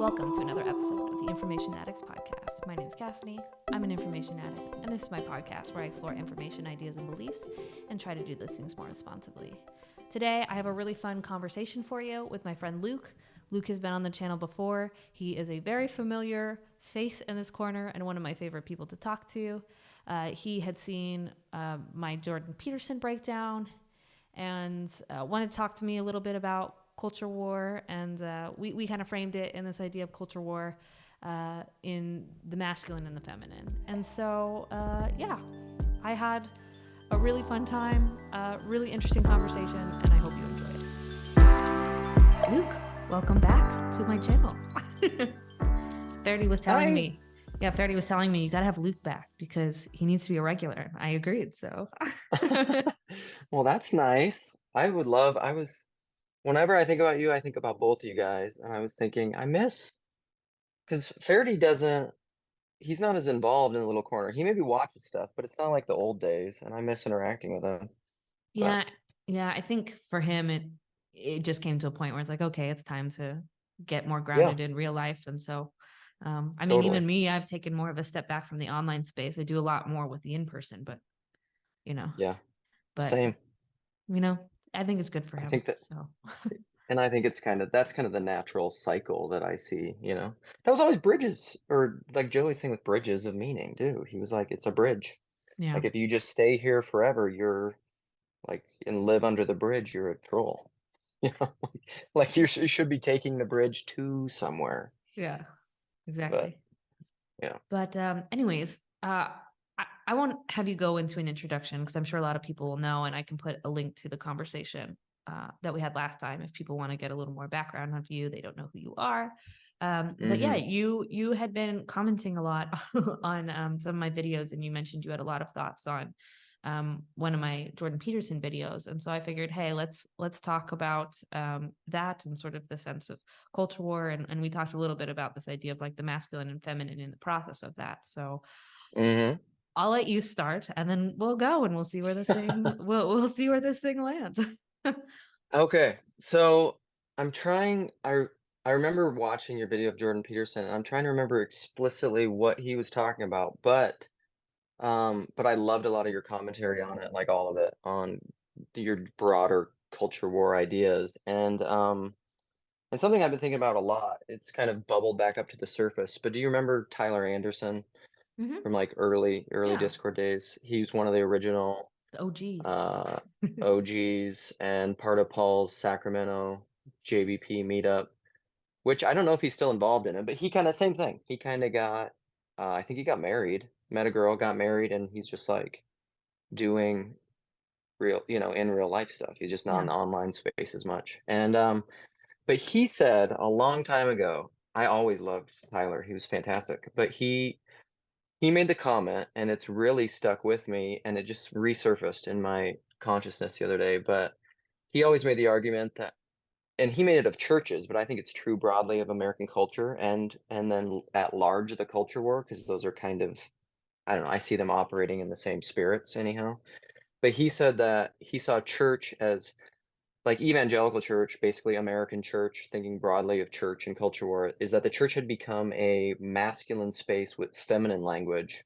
Welcome to another episode of the Information Addicts Podcast. My name is Cassidy. I'm an information addict, and this is my podcast where I explore information, ideas, and beliefs and try to do those things more responsibly. Today, I have a really fun conversation for you with my friend Luke. Luke has been on the channel before. He is a very familiar face in this corner and one of my favorite people to talk to. He had seen my Jordan Peterson breakdown and wanted to talk to me a little bit about culture war, and we kind of framed it in this idea of culture war in the masculine and the feminine. And so, I had a really fun time, really interesting conversation, and I hope you enjoy it. Luke, welcome back to my channel. Faraday was telling me, Faraday was telling me you gotta have Luke back because he needs to be a regular. I agreed, so. Well, that's nice. Whenever I think about you, I think about both of you guys. And I was thinking, because he's not as involved in the little corner. He maybe watches stuff, but it's not like the old days. And I miss interacting with him. But Yeah. I think for him, it just came to a point where it's like, okay, it's time to get more yeah, grounded in real life. And so, totally. even me, I've taken more of a step back from the online space. I do a lot more with the in-person, but Yeah, but same. I think it's good for I him. think that, So and I think that's kind of the natural cycle that I see. That was always bridges, or like Joey's thing with bridges of meaning, too. He was like, it's a bridge. yeah. Like, if you just stay here forever, you're and live under the bridge, you're a troll. You know, like you should be taking the bridge to somewhere. Yeah, But exactly. yeah. But anyways, I won't have you go into an introduction because I'm sure a lot of people will know, and I can put a link to the conversation that we had last time if people want to get a little more background on you. They don't know who you are. But yeah, hmm you had been commenting a lot on some of my videos, and you mentioned you had a lot of thoughts on one of my Jordan Peterson videos, and so I figured, hey, let's talk about that and sort of the sense of culture war, and we talked a little bit about this idea of like the masculine and feminine in the process of that. So hmm I'll let you start, and then we'll go and we'll see where this thing we'll see where this thing lands. Okay. So I'm trying I remember watching your video of Jordan Peterson, and I'm trying to remember explicitly what he was talking about, but I loved a lot of your commentary on it, like all of it, on your broader culture war ideas. And something I've been thinking about a lot, it's kind of bubbled back up to the surface. But do you remember Tyler Anderson hmm from like early Yeah, Discord days? He was one of the original the OGs. uh, OGs and part of Paul's Sacramento JBP meetup, which I don't know if he's still involved in it, but he kind of same thing. He kind of I think he got married, met a girl, got married, and he's just like doing in real life stuff. He's just not in Yeah. the online space as much. But he said a long time ago, I always loved Tyler. He was fantastic. But he made the comment, and it's really stuck with me, and it just resurfaced in my consciousness the other day. But he always made the argument that, and he made it of churches, but I think it's true broadly of American culture, and then at large the culture war, because those are kind of, I don't know, I see them operating in the same spirits anyhow. But he said that he saw church as like evangelical church, basically American church, thinking broadly of church and culture war, is that the church had become a masculine space with feminine language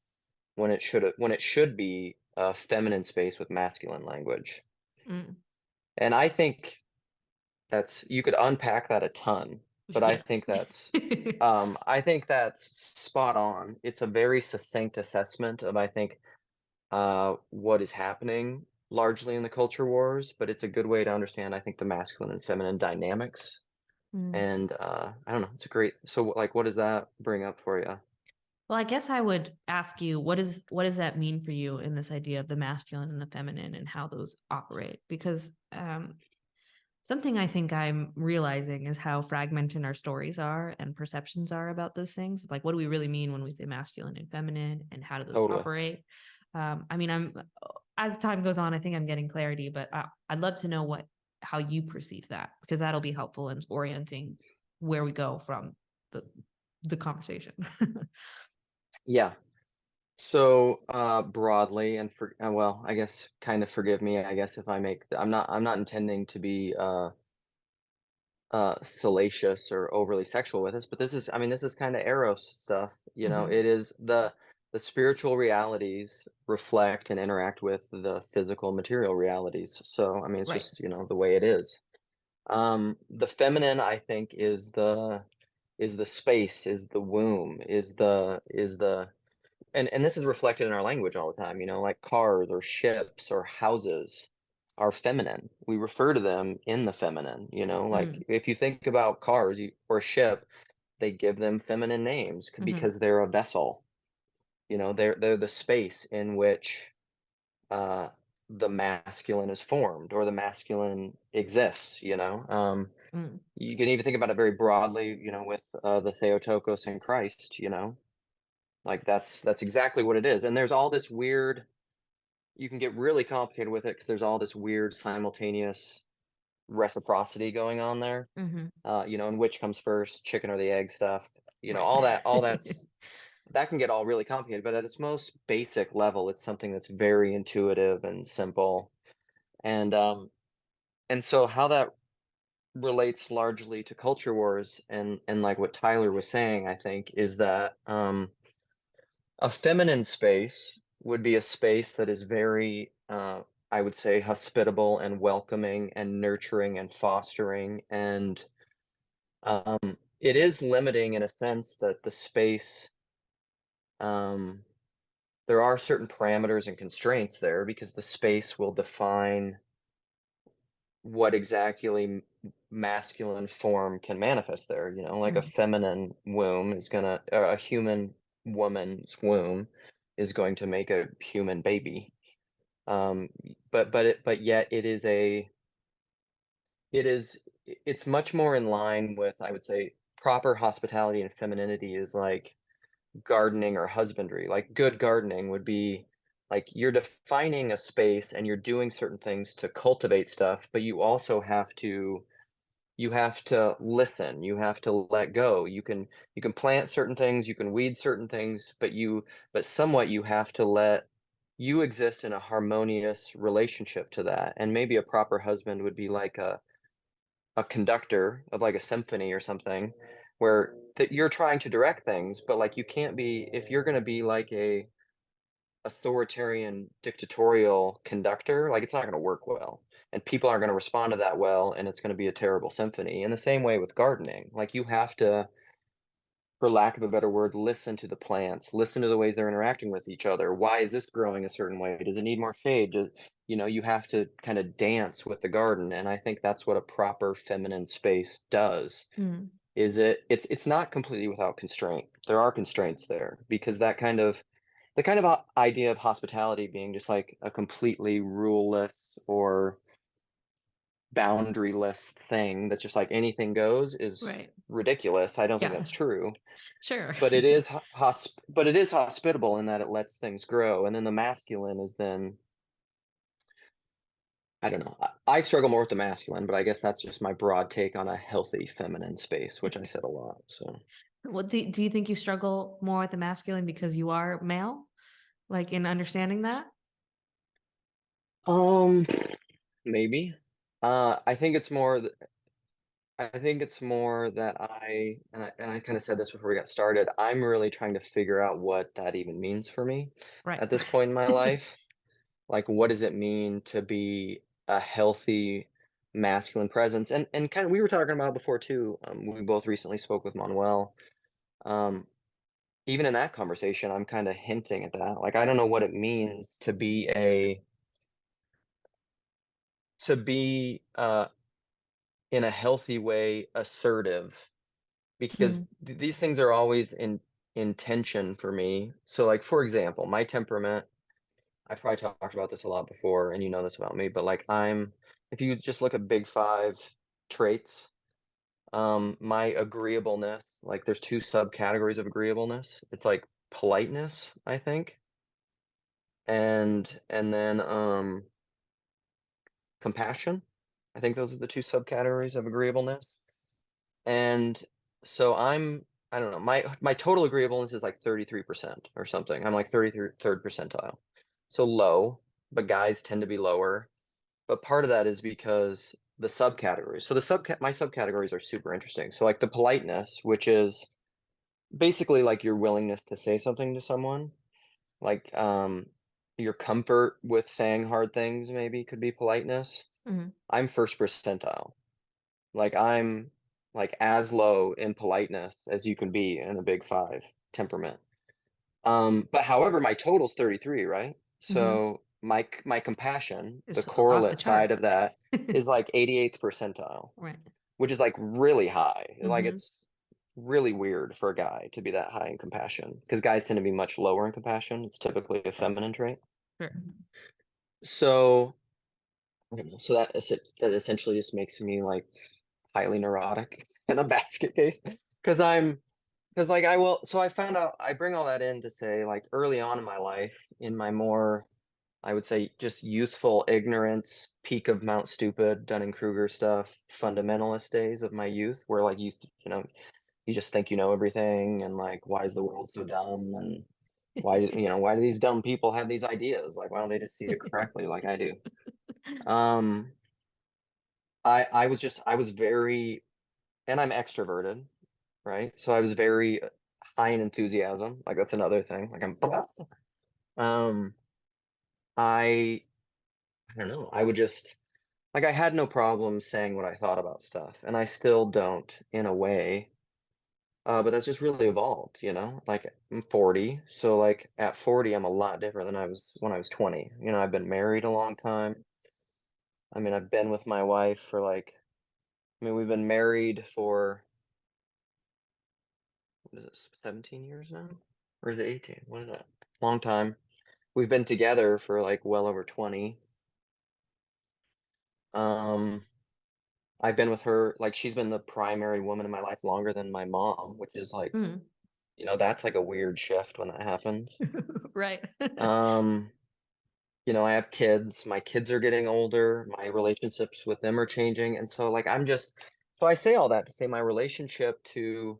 when it should be a feminine space with masculine language. Mm. And I think that's you could unpack that a ton, but Yes. I think that's spot on. It's a very succinct assessment of, I think, what is happening largely in the culture wars, but it's a good way to understand, I think, the masculine and feminine dynamics. Mm. And I don't know, it's a great. So, like, what does that bring up for you? Well, I guess I would ask you, what does that mean for you in this idea of the masculine and the feminine and how those operate? Because something I think I'm realizing is how fragmented our stories are and perceptions are about those things. Like, what do we really mean when we say masculine and feminine, and how do those Totally. operate? I'm as time goes on, I think I'm getting clarity, but I'd love to know how you perceive that because that'll be helpful in orienting where we go from the conversation. Yeah. So, broadly, and well, I guess kind of forgive me, I guess if I make I'm not intending to be salacious or overly sexual with us, but this is, I mean, this is kind of eros stuff, you know. Mm-hmm. It is the spiritual realities reflect and interact with the physical material realities. So I mean, it's Right. just, you know, the way it is. The feminine, I think, is the space, is the womb, is the and this is reflected in our language all the time, you know, like cars or ships or houses are feminine. We refer to them in the feminine, you know, Mm. like if you think about cars or a ship, they give them feminine names Mm-hmm. because they're a vessel. You know, they're the space in which uh, the masculine is formed or the masculine exists, you know. Mm. You can even think about it very broadly, you know, with the Theotokos in Christ, you know, like that's exactly what it is. And there's all this weird, you can get really complicated with it because there's all this weird simultaneous reciprocity going on there. Mm-hmm. You know, and which comes first, chicken or the egg stuff. You know, all that's that can get all really complicated, but at its most basic level, it's something that's very intuitive and simple. And and so how that relates largely to culture wars and like what Tyler was saying, I think, is that a feminine space would be a space that is very, I would say, hospitable and welcoming and nurturing and fostering. And it is limiting in a sense that the space, um, there are certain parameters and constraints there because the space will define what exactly masculine form can manifest there. You know, like a Mm. feminine womb is gonna, a human woman's womb is going to make a human baby. But yet it is it's much more in line with, I would say, proper hospitality and femininity is like gardening or husbandry. Like good gardening would be like you're defining a space and you're doing certain things to cultivate stuff, but you have to listen, you have to let go. You can plant certain things, you can weed certain things, but somewhat you have to let you exist in a harmonious relationship to that. And maybe a proper husband would be like a conductor of like a symphony or something where that you're trying to direct things, but like you can't be, if you're going to be like a authoritarian dictatorial conductor, like it's not going to work well. And people aren't going to respond to that well, and it's going to be a terrible symphony. In the same way with gardening, like you have to, for lack of a better word, listen to the plants, listen to the ways they're interacting with each other. Why is this growing a certain way? Does it need more shade? You know, you have to kind of dance with the garden. And I think that's what a proper feminine space does. Mm. Is it's not completely without constraint. There are constraints there because that kind of the kind of idea of hospitality being just like a completely ruleless or boundaryless thing that's just like anything goes is Right. ridiculous. I don't think Yeah. that's true. Sure. But it is but it is hospitable in that it lets things grow. And then the masculine is then, I don't know. I struggle more with the masculine, but I guess that's just my broad take on a healthy feminine space, which I said a lot. So What do you think you struggle more with the masculine because you are male? Like in understanding that? um maybe. I think it's more I think it's more that I kind of said this before we got started. I'm really trying to figure out what that even means for me Right. at this point in my life. Like, what does it mean to be a healthy masculine presence? And kind of we were talking about before too. We both recently spoke with Manuel. Um, Even in that conversation, I'm kind of hinting at that. Like, I don't know what it means to be in a healthy way assertive because Mm. these things are always in tension for me. So, like, for example, my temperament, I've probably talked about this a lot before, and you know this about me, but like if you just look at big five traits, my agreeableness, like there's two subcategories of agreeableness. It's like politeness, I think, and then compassion. I think those are the two subcategories of agreeableness. And so I don't know, my total agreeableness is like 33% or something. I'm like 33rd percentile. So low, but guys tend to be lower. But part of that is because the subcategories. So my subcategories are super interesting. So like the politeness, which is basically like your willingness to say something to someone, like your comfort with saying hard things maybe could be politeness. Mhm. I'm first percentile. Like I'm like as low in politeness as you can be in a big five temperament. But however, my total's 33, right? Mhm. So my compassion, It's the off the correlate side charts. of that is like 88th percentile, Right. which is like really high. Like Mhm. it's really weird for a guy to be that high in compassion because guys tend to be much lower in compassion. It's typically a feminine trait. Sure. So I don't know. So that essentially just makes me like highly neurotic in a basket case because like I will. So I found out I bring all that in to say like early on in my life, in my more I would say just youthful ignorance, peak of Mount Stupid, Dunning-Kruger stuff, fundamentalist days of my youth, where like you know, you just think you know everything, and like, why is the world so dumb, and why do these dumb people have these ideas? Like, why don't they just see it correctly like I do? Um, I was very, and I'm extroverted, right? So I was very high in enthusiasm. Like that's another thing. Like um, I I don't know. I would just like I had no problem saying what I thought about stuff, and I still don't in a way. But that's just really evolved, you know? Like I'm 40, so like at 40 I'm a lot different than I was when I was 20. You know, I've been married a long time. I mean, I've been with my wife for like I mean, we've been married for what is this, 17 years now? Or is it 18? What is that? Long time. We've been together for like well over 20. Um I've been with her like she's been the primary woman in my life longer than my mom, which is like, Mhm. that's like a weird shift when that happens. Right. Um, I have kids. My kids are getting older. My relationships with them are changing. And so like so I say all that to say my relationship to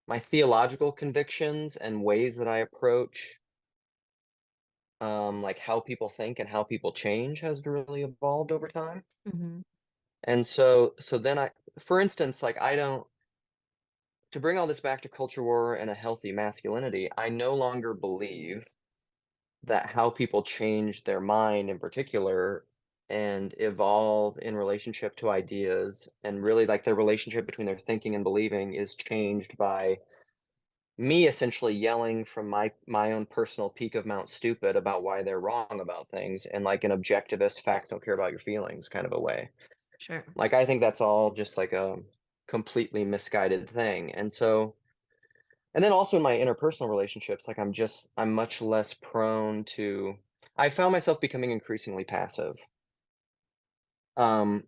my theological convictions and ways that I approach like how people think and how people change has really evolved over time. Mhm. And so then for instance, like I don't to bring all this back to culture war and a healthy masculinity, I no longer believe that how people change their mind in particular and evolve in relationship to ideas and really like their relationship between their thinking and believing is changed by me essentially yelling from my own personal peak of Mount Stupid about why they're wrong about things and like an objectivist facts don't care about your feelings kind of a way. Sure. Like I think that's all just like a completely misguided thing. And then also in my interpersonal relationships, like I'm much less prone to I found myself becoming increasingly passive. Um,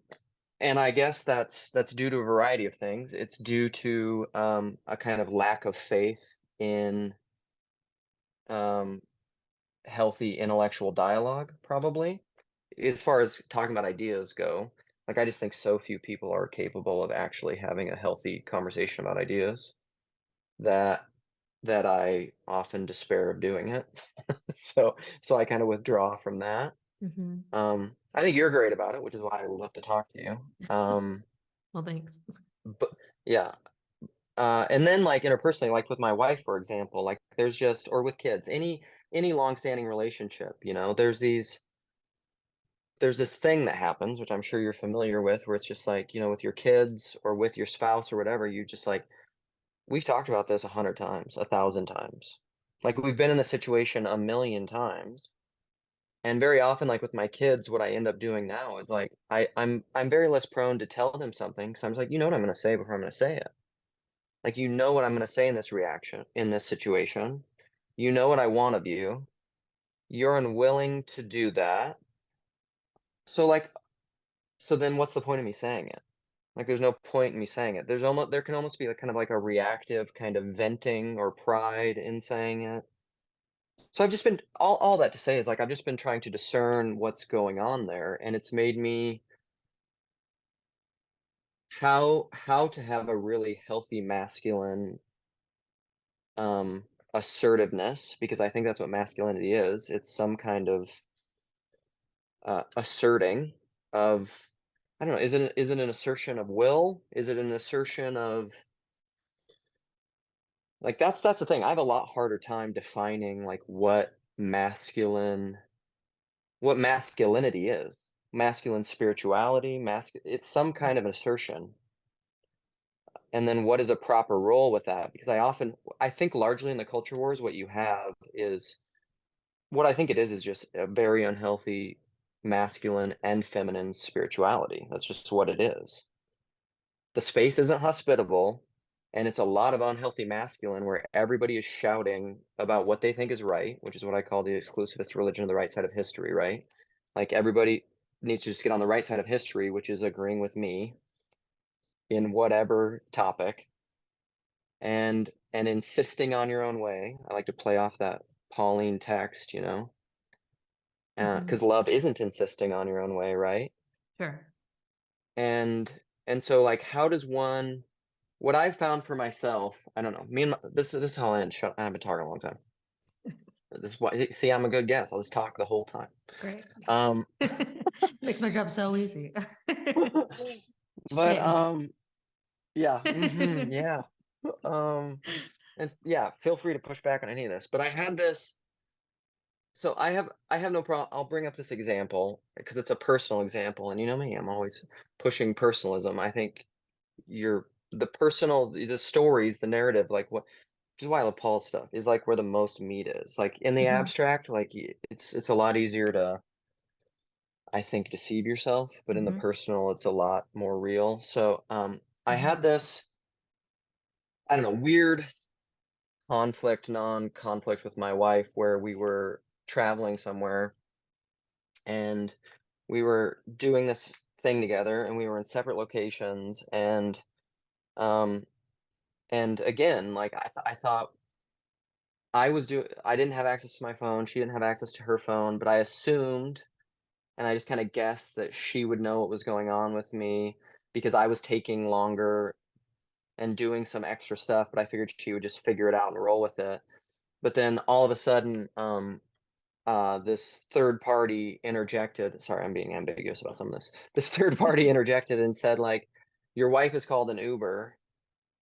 and I guess that's due to a variety of things. It's due to a kind of lack of faith in um, healthy intellectual dialogue, probably. As far as talking about ideas go, like I just think so few people are capable of actually having a healthy conversation about ideas that I often despair of doing it. So I kind of withdraw from that. Mhm. I think you're great about it, which is why I would love to talk to you. Well, thanks. But yeah, and then like interpersonally, like with my wife, for example, like there's just or with kids, any long-standing relationship, there's this thing that happens, which I'm sure you're familiar with, where it's just like, with your kids or with your spouse or whatever, you just like we've talked about this 100 times, 1,000 times. Like we've been in this situation a million times. And very often, like with my kids, what I end up doing now is like I'm very less prone to tell them something because I'm just like, you know what I'm gonna say before I'm gonna say it. Like you know what I'm gonna say in this reaction, in this situation. You know what I want of you. You're unwilling to do that. So like so then what's the point of me saying it? Like there's no point in me saying it. There can almost be like kind of like a reactive kind of venting or pride in saying it. So I've just been all that to say is like I've just been trying to discern what's going on there, and it's made me how to have a really healthy masculine assertiveness because I think that's what masculinity is. It's some kind of asserting of I don't know, is it an assertion of will? Is it an assertion of like that's the thing. I have a lot harder time defining like what masculinity is. Masculine spirituality, it's some kind of an assertion. And then what is a proper role with that? Because I think largely in the culture wars, what you have is what I think it is just a very unhealthy masculine and feminine spirituality. That's just what it is. The space isn't hospitable, and it's a lot of unhealthy masculine where everybody is shouting about what they think is right, which is what I call the exclusivist religion of the right side of history, right? Like everybody needs to just get on the right side of history, which is agreeing with me in whatever topic and insisting on your own way. I like to play off that Pauline text, Hmm. because love isn't insisting on your own way, right? Sure. And and so like how does one what I've found for myself, I don't know. This is how I end. I've been talking a long time. This is why see I'm a good guest. I'll just talk the whole time. It's great. Um Makes my job so easy. but Same. yeah, yeah. Um and yeah, feel free to push back on any of this. But I had this so I have no problem. I'll bring up this example because it's a personal example, and you know me, I'm always pushing personalism. I think you're the stories, the narrative, like what, which is why I love Paul's stuff, is like where the most meat is. Like in the Hmm. abstract, like it's a lot easier to, I think, deceive yourself, but in the Hmm. personal, it's a lot more real. So I Hmm. had this, I don't know, weird non-conflict with my wife where we were traveling somewhere and we were doing this thing together and we were in separate locations um and again like I thought I didn't have access to my phone, she didn't have access to her phone, but I assumed and I just kind of guessed that she would know what was going on with me because I was taking longer and doing some extra stuff, but I figured she would just figure it out and roll with it. But then all of a sudden this third party interjected. Sorry, I'm being ambiguous about some of this. This third party interjected and said, like, your wife has called an Uber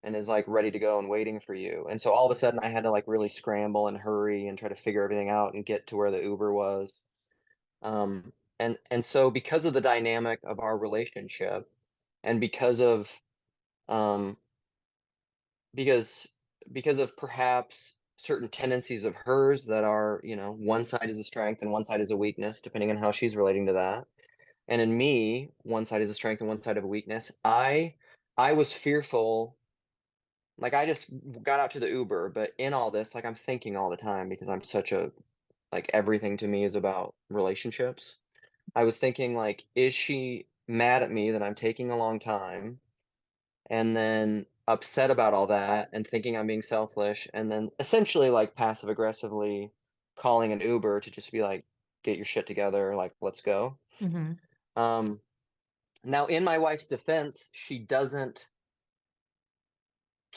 and is like ready to go and waiting for you. And so all of a sudden I had to like really scramble and hurry and try to figure everything out and get to where the Uber was. And so because of the dynamic of our relationship and um because because of perhaps certain tendencies of hers that are, one side is a strength and one side is a weakness, depending on how she's relating to that. And in me, one side is a strength and one side of a weakness. I was fearful, like I just got out to the Uber, but in all this, like I'm thinking all the time because I'm such a like everything to me is about relationships. I was thinking like, is she mad at me that I'm taking a long time? And then upset about all that and thinking I'm being selfish, and then essentially like passive aggressively calling an Uber to just be like, get your shit together, like let's go. Hmm. Um, Now in my wife's defense, she doesn't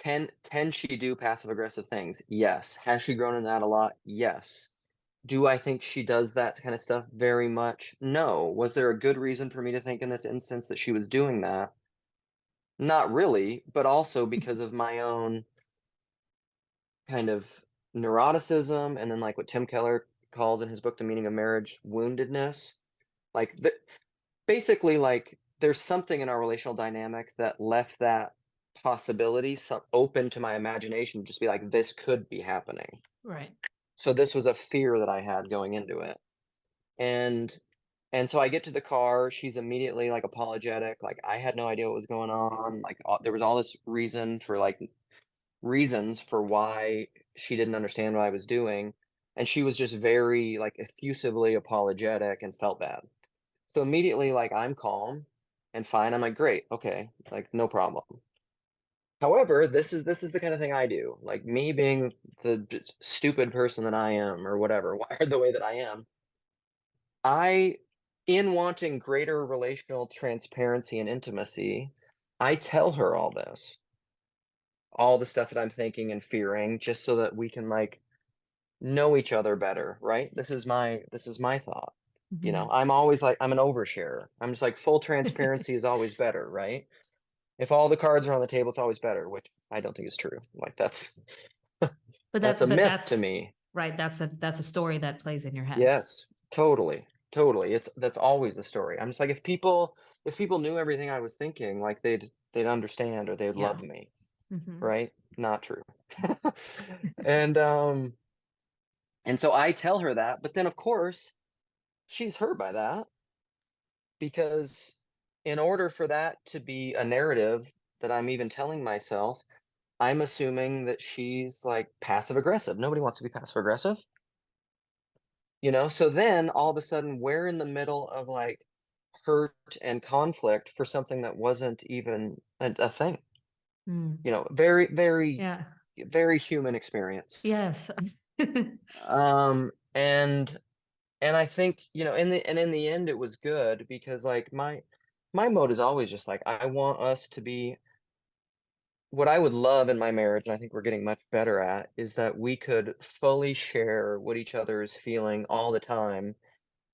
can she do passive aggressive things? Yes. Has she grown in that a lot? Yes. Do I think she does that kind of stuff very much? No. Was there a good reason for me to think in this instance that she was doing that? Not really, but also because of my own kind of neuroticism and then like what Tim Keller calls in his book The Meaning of Marriage, woundedness. Like basically like there's something in our relational dynamic that left that possibility open to my imagination, just be like this could be happening. Right. So this was a fear that I had going into it. And and so I get to the car, she's immediately like apologetic, like I had no idea what was going on, like there was all this reasons for why she didn't understand what I was doing, and she was just very, like, effusively apologetic and felt bad. So immediately, like, I'm calm and fine, I'm like, "Great, okay, like, no problem." However, this is the kinda thing I do, like, me being the stupid person that I am or whatever, wired the way that I am, I in wanting greater relational transparency and intimacy, I tell her all the stuff that I'm thinking and fearing just so that we can, like, know each other better, right? This is my thought. You know, Mhm. I'm always like, I'm an oversharer. I'm just like, full transparency is always better, right? If all the cards are on the table, it's always better, which I don't think is true. Like But that's a but myth to that's me. right. That's a story that plays in your head. Yes, totally, totally. That's always the story. I'm just like, if people knew everything I was thinking, like they'd understand or they'd Yeah. love me, Hmm. right? Not true. And and so I tell her that, but then of course she's hurt by that because in order for that to be a narrative that I'm even telling myself, I'm assuming that she's like passive aggressive. Nobody wants to be passive aggressive, you know? So then all of a sudden we're in the middle of like hurt and conflict for something that wasn't even a thing. Mm. You know, very, very, Yeah. very human experience. Yes. Um, and and I think, you know, in the end it was good because like my mode is always just like I want us to be what I would love in my marriage, and I think we're getting much better at, is that we could fully share what each other is feeling all the time,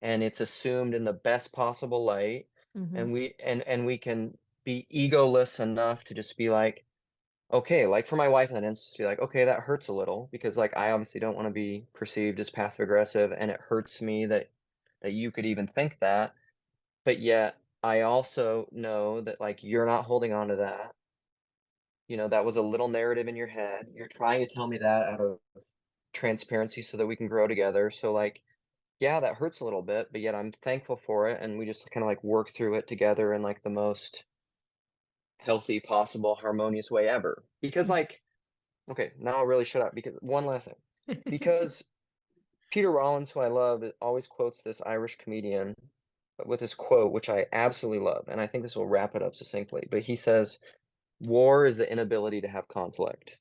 and it's assumed in the best possible light, Hmm. and and we can be egoless enough to just be like, okay, like for my wife in that instance, be like, okay, that hurts a little because like I obviously don't want to be perceived as passive aggressive, and it hurts me that you could even think that, but yet I also know that like you're not holding on to that. You know, that was a little narrative in your head. You're trying to tell me that out of transparency so that we can grow together. So like, yeah, that hurts a little bit, but yet I'm thankful for it. And we just kind of like work through it together in like the most healthy possible, harmonious way ever. Because like, okay, now I'll really shut up because one last thing. Because Peter Rollins, who I love, always quotes this Irish comedian with this quote, which I absolutely love. And I think this will wrap it up succinctly. But he says, war is the inability to have conflict.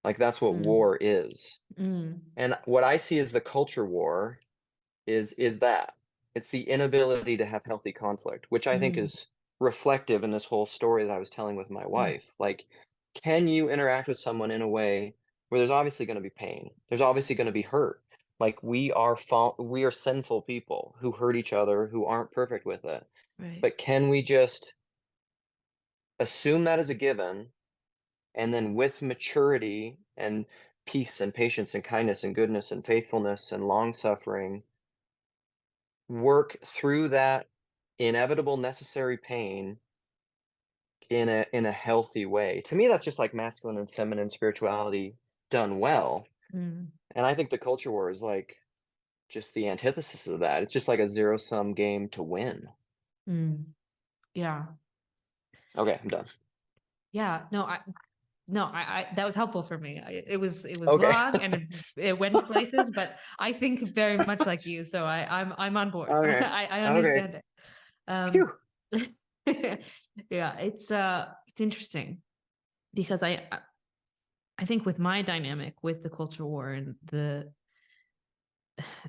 Like that's what Mm. war is. Mm. And what I see as the culture war is that. It's the inability to have healthy conflict, which I think Mm. is reflective in this whole story that I was telling with my Mm. wife. Like, can you interact with someone in a way where there's obviously going to be pain? There's obviously going to be hurt. Like we are sinful people who hurt each other, who aren't perfect with it. Right. But can we just assume that as a given and then with maturity and peace and patience and kindness and goodness and faithfulness and long suffering, work through that inevitable necessary pain in a healthy way. To me, that's just like masculine and feminine spirituality done well. Mm. And I think the culture war is like just the antithesis of that. It's just like a zero sum game to win. Mm. Yeah. Okay, I'm done. Yeah. No, that was helpful for me. It was Okay. long and it went places, but I think very much like you. So I'm on board. Okay. I Okay. understand it. Um, Phew. yeah, it's interesting because I think with my dynamic with the culture war and the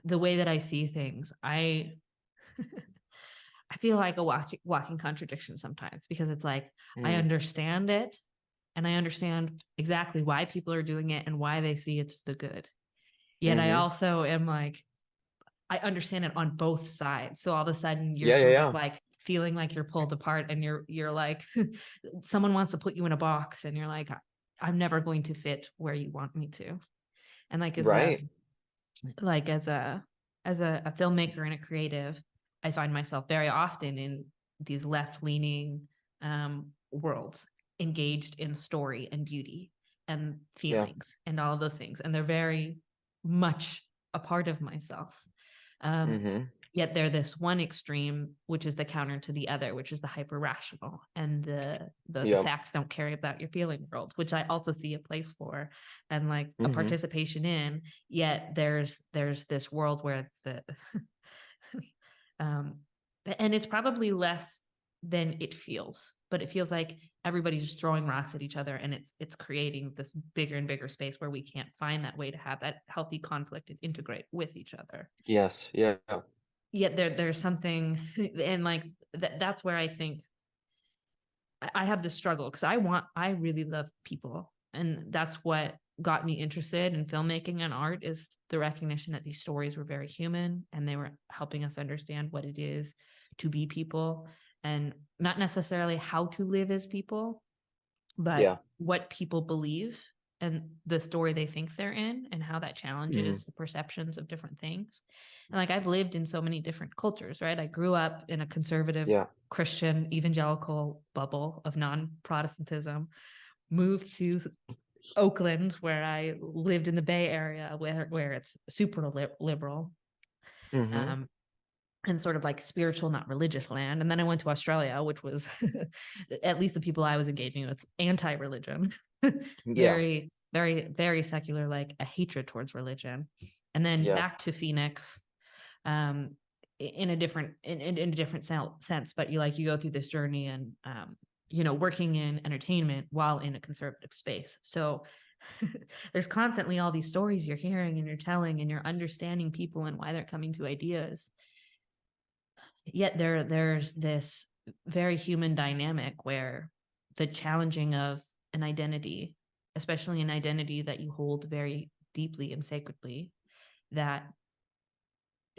way that I see things, I feel like a walking contradiction sometimes because it's like I Mm, understand it and I understand exactly why people are doing it and why they see it's the good. Yet I mm-hmm. also am like, I understand it on both sides. So all of a sudden you're Yeah, yeah, sort of yeah. like feeling like you're pulled apart and you're like someone wants to put you in a box and you're like, I'm never going to fit where you want me to. And like Right. as a filmmaker and a creative, I find myself very often in these left-leaning worlds, engaged in story and beauty and Yeah. feelings and all of those things, and they're very much a part of myself. Um, Mm-hmm. Yet they're this one extreme, which is the counter to the other, which is the hyper rational and the Yep. facts don't care about your feeling world, which I also see a place for and like a Mm-hmm. participation in. Yet there's this world where the um and it's probably less than it feels, but it feels like everybody's just throwing rocks at each other and it's creating this bigger and bigger space where we can't find that way to have that healthy conflict and integrate with each other. Yes. Yeah. Yet there's something and like that's where I think I have this struggle because I really love people and that's what got me interested in filmmaking and art is the recognition that these stories were very human and they were helping us understand what it is to be people, and not necessarily how to live as people, but Yeah. what people believe and the story they think they're in, and how that Mhm. challenges the perceptions of different things. And like, I've lived in so many different cultures, right? I grew up in a conservative Yeah. Christian evangelical bubble of non-Protestantism, moved to Oakland, where I lived in the Bay Area, where it's super liberal, Mhm. um, and sort of like spiritual, not religious land. And then I went to Australia, which was at least the people I was engaging with, anti-religion, Yeah. very, very, very secular, like a hatred towards religion. And then Yeah. back to Phoenix, um, in a different in a different sense. But you go through this journey and working in entertainment while in a conservative space. So there's constantly all these stories you're hearing and you're telling and you're understanding people and why they're coming to ideas. Yet there's this very human dynamic where the challenging of an identity, especially an identity that you hold very deeply and sacredly, that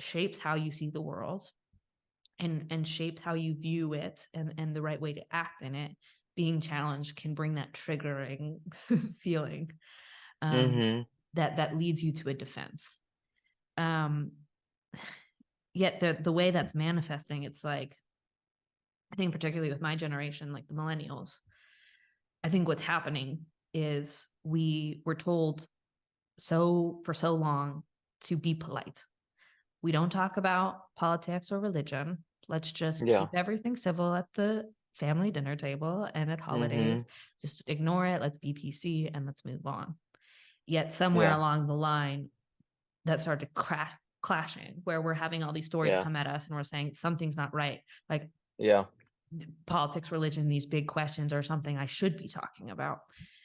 shapes how you see the world and shapes how you view it, and the right way to act in it, being challenged can bring that triggering feeling, um, Mhm. that leads you to a defense. Um, Yet the way that's manifesting, it's like, I think particularly with my generation, like the millennials, I think what's happening is we were told for so long to be polite. We don't talk about politics or religion. Let's just Yeah. keep everything civil at the family dinner table and at holidays. Mhm. Just ignore it. Let's be PC and let's move on. Yet somewhere Yeah. along the line, that started clashing, where we're having all these stories Yeah. come at us and we're saying something's not right. Like Yeah. politics, religion, these big questions are something I should be talking about.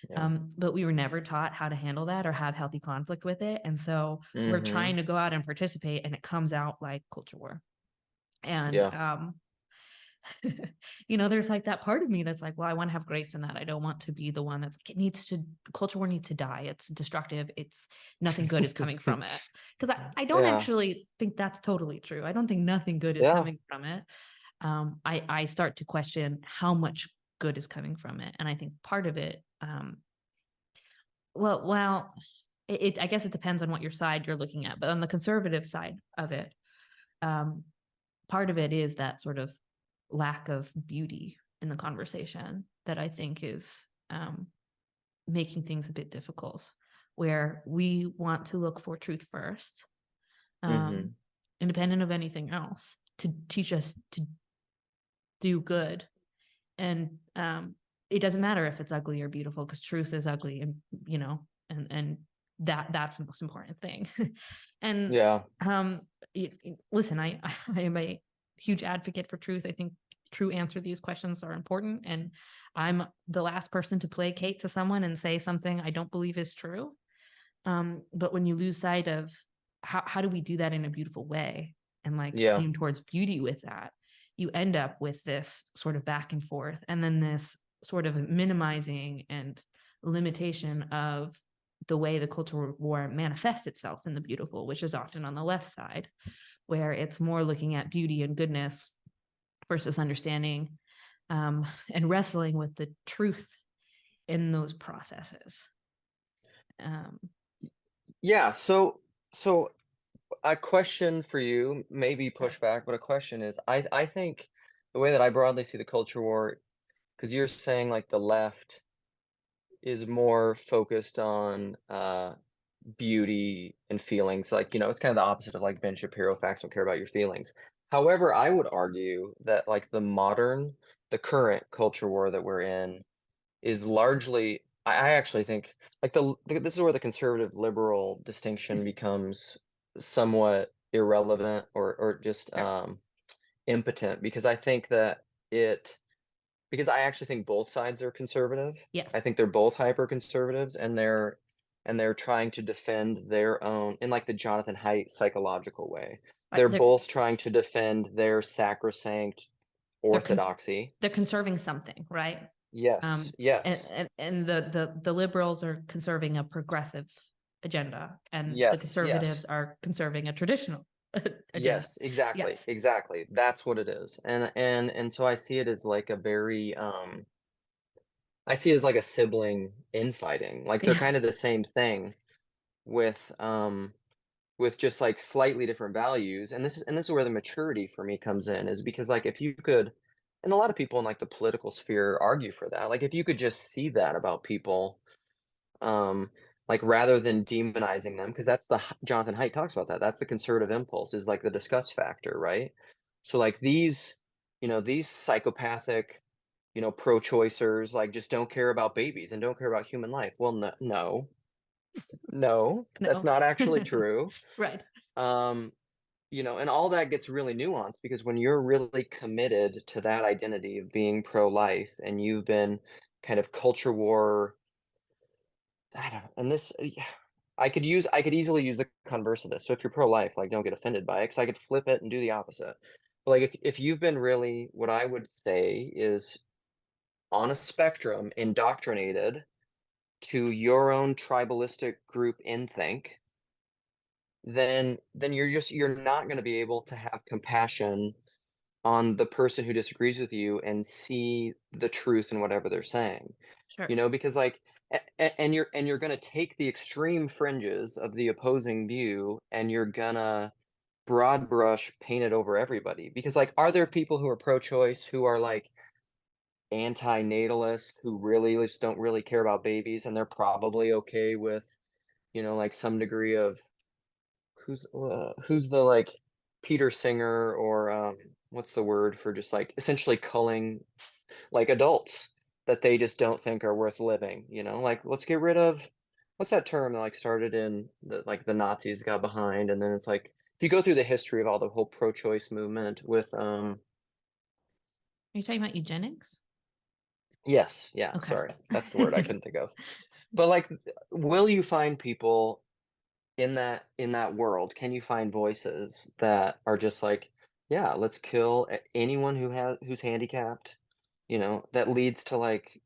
Yeah. But we were never taught how to handle that or have healthy conflict with it. And so we're Mhm. trying to go out and participate, and it comes out like culture war. And Yeah. there's like that part of me that's like, well, I want to have grace in that. I don't want to be the one that's like, culture war needs to die. It's destructive. It's nothing good is coming from it. Because I don't Yeah. actually think that's totally true. I don't think nothing good is Yeah. coming from it. I start to question how much good is coming from it. And I think part of it, well, I guess it depends on what your side you're looking at. But on the conservative side of it, um, part of it is that sort of lack of beauty in the conversation that I think is making things a bit difficult, where we want to look for truth first, um, Mhm. independent of anything else, to teach us to do good. And it doesn't matter if it's ugly or beautiful, because truth is ugly, and and that's the most important thing. And Yeah. um listen, I am a huge advocate for truth. I think true answer to these questions are important, and I'm the last person to placate to someone and say something I don't believe is true. But when you lose sight of how do we do that in a beautiful way, and like Yeah. aim towards beauty with that, you end up with this sort of back and forth, and then this sort of minimizing and limitation of the way the cultural war manifests itself in the beautiful, which is often on the left side, where it's more looking at beauty and goodness versus understanding, and wrestling with the truth in those processes. Um, Yeah. So a question for you, maybe Sure. pushback, but a question is, I think the way that I broadly see the culture war, because you're saying like the left is more focused on beauty and feelings. Like, it's kind of the opposite of like Ben Shapiro, facts don't care about your feelings. However, I would argue that like the current culture war that we're in is largely, I actually think like this is where the conservative liberal distinction becomes somewhat irrelevant or just Sure. impotent, because I think that it because I actually think both sides are conservative. I Yes. think they're both hyper conservatives, and they're trying to defend their own in like the Jonathan Haidt psychological way. Right. They're both trying to defend their sacrosanct They're cons- orthodoxy. they're conserving something, right? Yes. Yes. And the liberals are conserving a progressive agenda, and the Yes. Yes. conservatives are conserving a traditional agenda. Yes, exactly, Yes. exactly. That's what it is. And so I see it as like a very I see it as like a sibling infighting. Like they're Yeah. kind of the same thing with just like slightly different values. And this is where the maturity for me comes in, is because like if you could, and a lot of people in like the political sphere argue for that. Like if you could just see that about people, um like rather than demonizing them, because that's Jonathan Haidt talks about that. That's the conservative impulse, is like the disgust factor, right? So like these psychopathic, pro-choicers, like just don't care about babies and don't care about human life. Well, no, no, no, that's No. not actually true. Right. um and all that gets really nuanced, because when you're really committed to that identity of being pro-life, and you've been kind of culture war, I don't know. And this, yeah, I could easily use the converse of this. So if you're pro-life, like don't get offended by it, because I could flip it and do the opposite. But like if you've been really, what I would say is, on a spectrum, indoctrinated to your own tribalistic group in think, then you're not going to be able to have compassion on the person who disagrees with you and see the truth in whatever they're saying. Sure. Because like and you're going to take the extreme fringes of the opposing view, and you're gonna broad brush paint it over everybody. Because like, are there people who are pro-choice who are like anti-natalist, who really just don't really care about babies, and they're probably okay with, like some degree of, who's the like Peter Singer, or what's the word for just like essentially culling like adults that they just don't think are worth living, like let's get rid of, what's that term that like started in the Nazis got behind, and then it's like, if you go through the history of all the whole pro-choice movement with Are you talking about eugenics? yes, yeah, Okay. sorry, that's the word I couldn't think of. But like, will you find people in that world? Can you find voices that are just like, yeah, let's kill anyone who's handicapped, that leads to like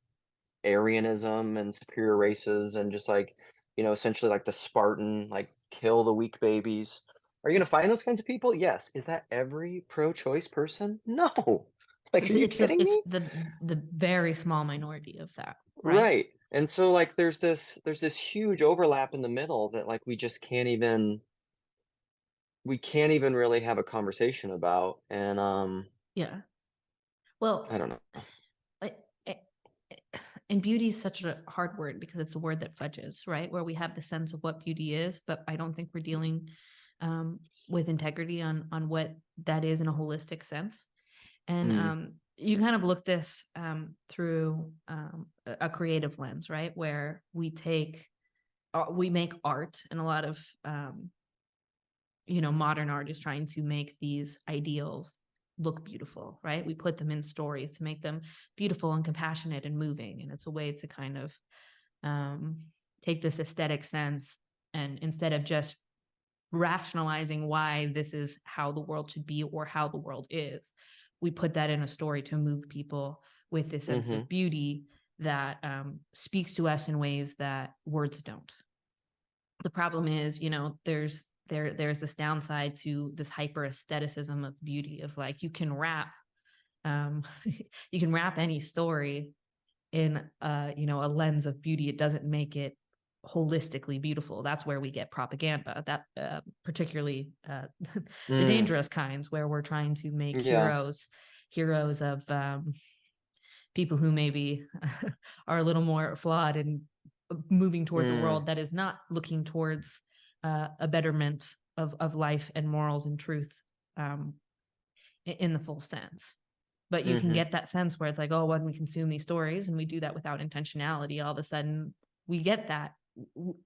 Aryanism and superior races, and just like, essentially like the Spartan, like kill the weak babies. Are you gonna find those kinds of people? Yes. Is that every pro-choice person? No. Like, are you kidding It's me? the very small minority of that, right? Right. And so like there's this huge overlap in the middle that like we can't even really have a conversation about. And Yeah. I Well, don't know. I, I- and beauty is such a hard word because it's a word that fudges, right? Where we have the sense of what beauty is, but I don't think we're dealing um, with integrity on what that is in a holistic sense. And Mm, you kind of look this through a creative lens, right? Where we make art, and a lot of modern art is trying to make these ideals look beautiful, right? We put them in stories to make them beautiful and compassionate and moving, and it's a way to kind of um, take this aesthetic sense, and instead of just rationalizing why this is how the world should be or how the world is, we put that in a story to move people with this sense mhm, of beauty that speaks to us in ways that words don't. The problem is, there's this downside to this hyper aestheticism of beauty, of like, you can wrap um you can wrap any story in a lens of beauty. It doesn't make it holistically beautiful. That's where we get propaganda, that particularly the mm, dangerous kinds, where we're trying to make yeah, heroes of people who maybe are a little more flawed and moving towards a mm, world that is not looking towards a betterment of life and morals and truth um, in the full sense. But you can mhm, get that sense where it's like, oh, when we consume these stories and we do that without intentionality, all of a sudden we get that.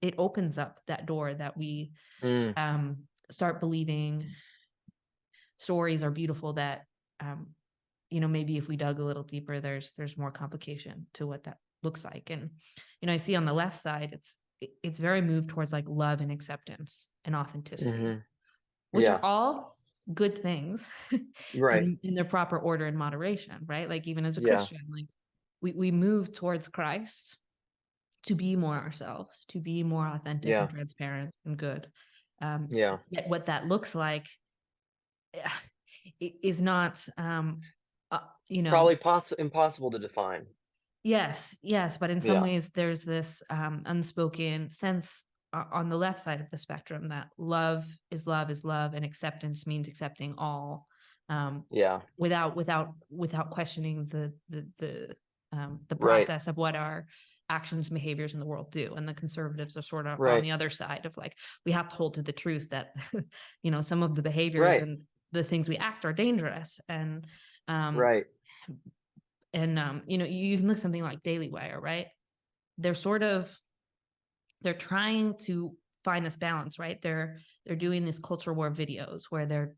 It opens up that door that we mm, start believing stories are beautiful, that um, maybe if we dug a little deeper, there's more complication to what that looks like. And I see on the left side, it's very moved towards like love and acceptance and authenticity, mhm, which are yeah, all good things right, in their proper order and moderation, right? Like, even as a yeah, Christian, like, we move towards Christ to be more ourselves, to be more authentic and Yeah. transparent and good. Yeah. Yet what that looks like is not, uh, you know, Probably impossible to define. yes, but in some Yeah. ways there's this unspoken sense on the left side of the spectrum that love is love, and acceptance means accepting all, um, Yeah. without questioning the Right. process of what our actions and behaviors in the world do. And the conservatives are sort of on Right. the other side of like, we have to hold to the truth that some of the behaviors Right. and the things we act are dangerous. Um, Right. you can look something like Daily Wire, right? They're sort of they're trying to find this balance, right? They're doing these culture war videos where they're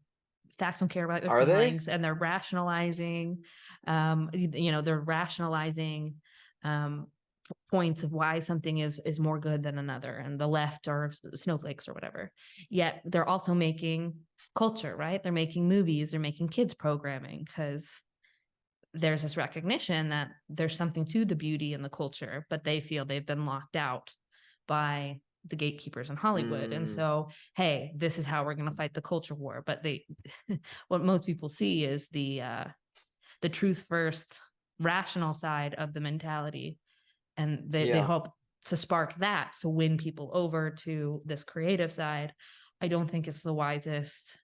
facts don't care about their Are they? feelings, and they're rationalizing, they're rationalizing um points of why something is more good than another, and the left are snowflakes or whatever. Yet they're also making culture, right? They're making movies, they're making kids programming, because there's this recognition that there's something to the beauty and the culture, but they feel they've been locked out by the gatekeepers in Hollywood. And Mm, so, hey, this is how we're going to fight the culture war. But what most people see is the truth first, rational side of the mentality, and they yeah. hope to spark that to win people over to this creative side. I don't think it's the wisest.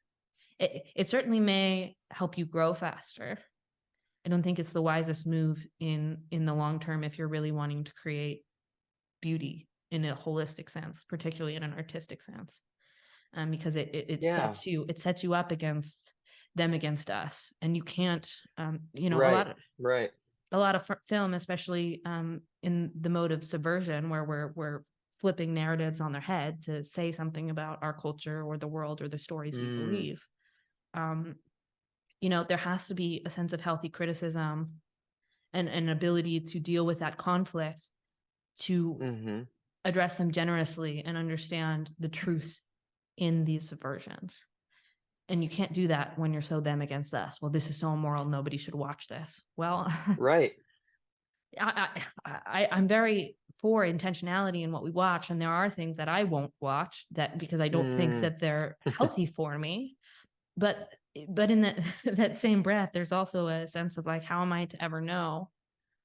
It certainly may help you grow faster. I don't think it's the wisest move in the long term if you're really wanting to create beauty in a holistic sense, particularly in an artistic sense, because it Yeah. sets you up against them, against us, and you can't, Right. Right. a lot of film, especially in the mode of subversion, where we're flipping narratives on their head to say something about our culture or the world or the stories we Mm, believe. Um, there has to be a sense of healthy criticism and an ability to deal with that conflict, to mhm. address them generously and understand the truth in these subversions. And you can't do that when you're so them against us. Well, this is so immoral, nobody should watch this. Well, Right. I'm very for intentionality in what we watch, and there are things that I won't watch, that because I don't think Mm, that they're healthy for me. But in that that same breath, there's also a sense of like, how am I to ever know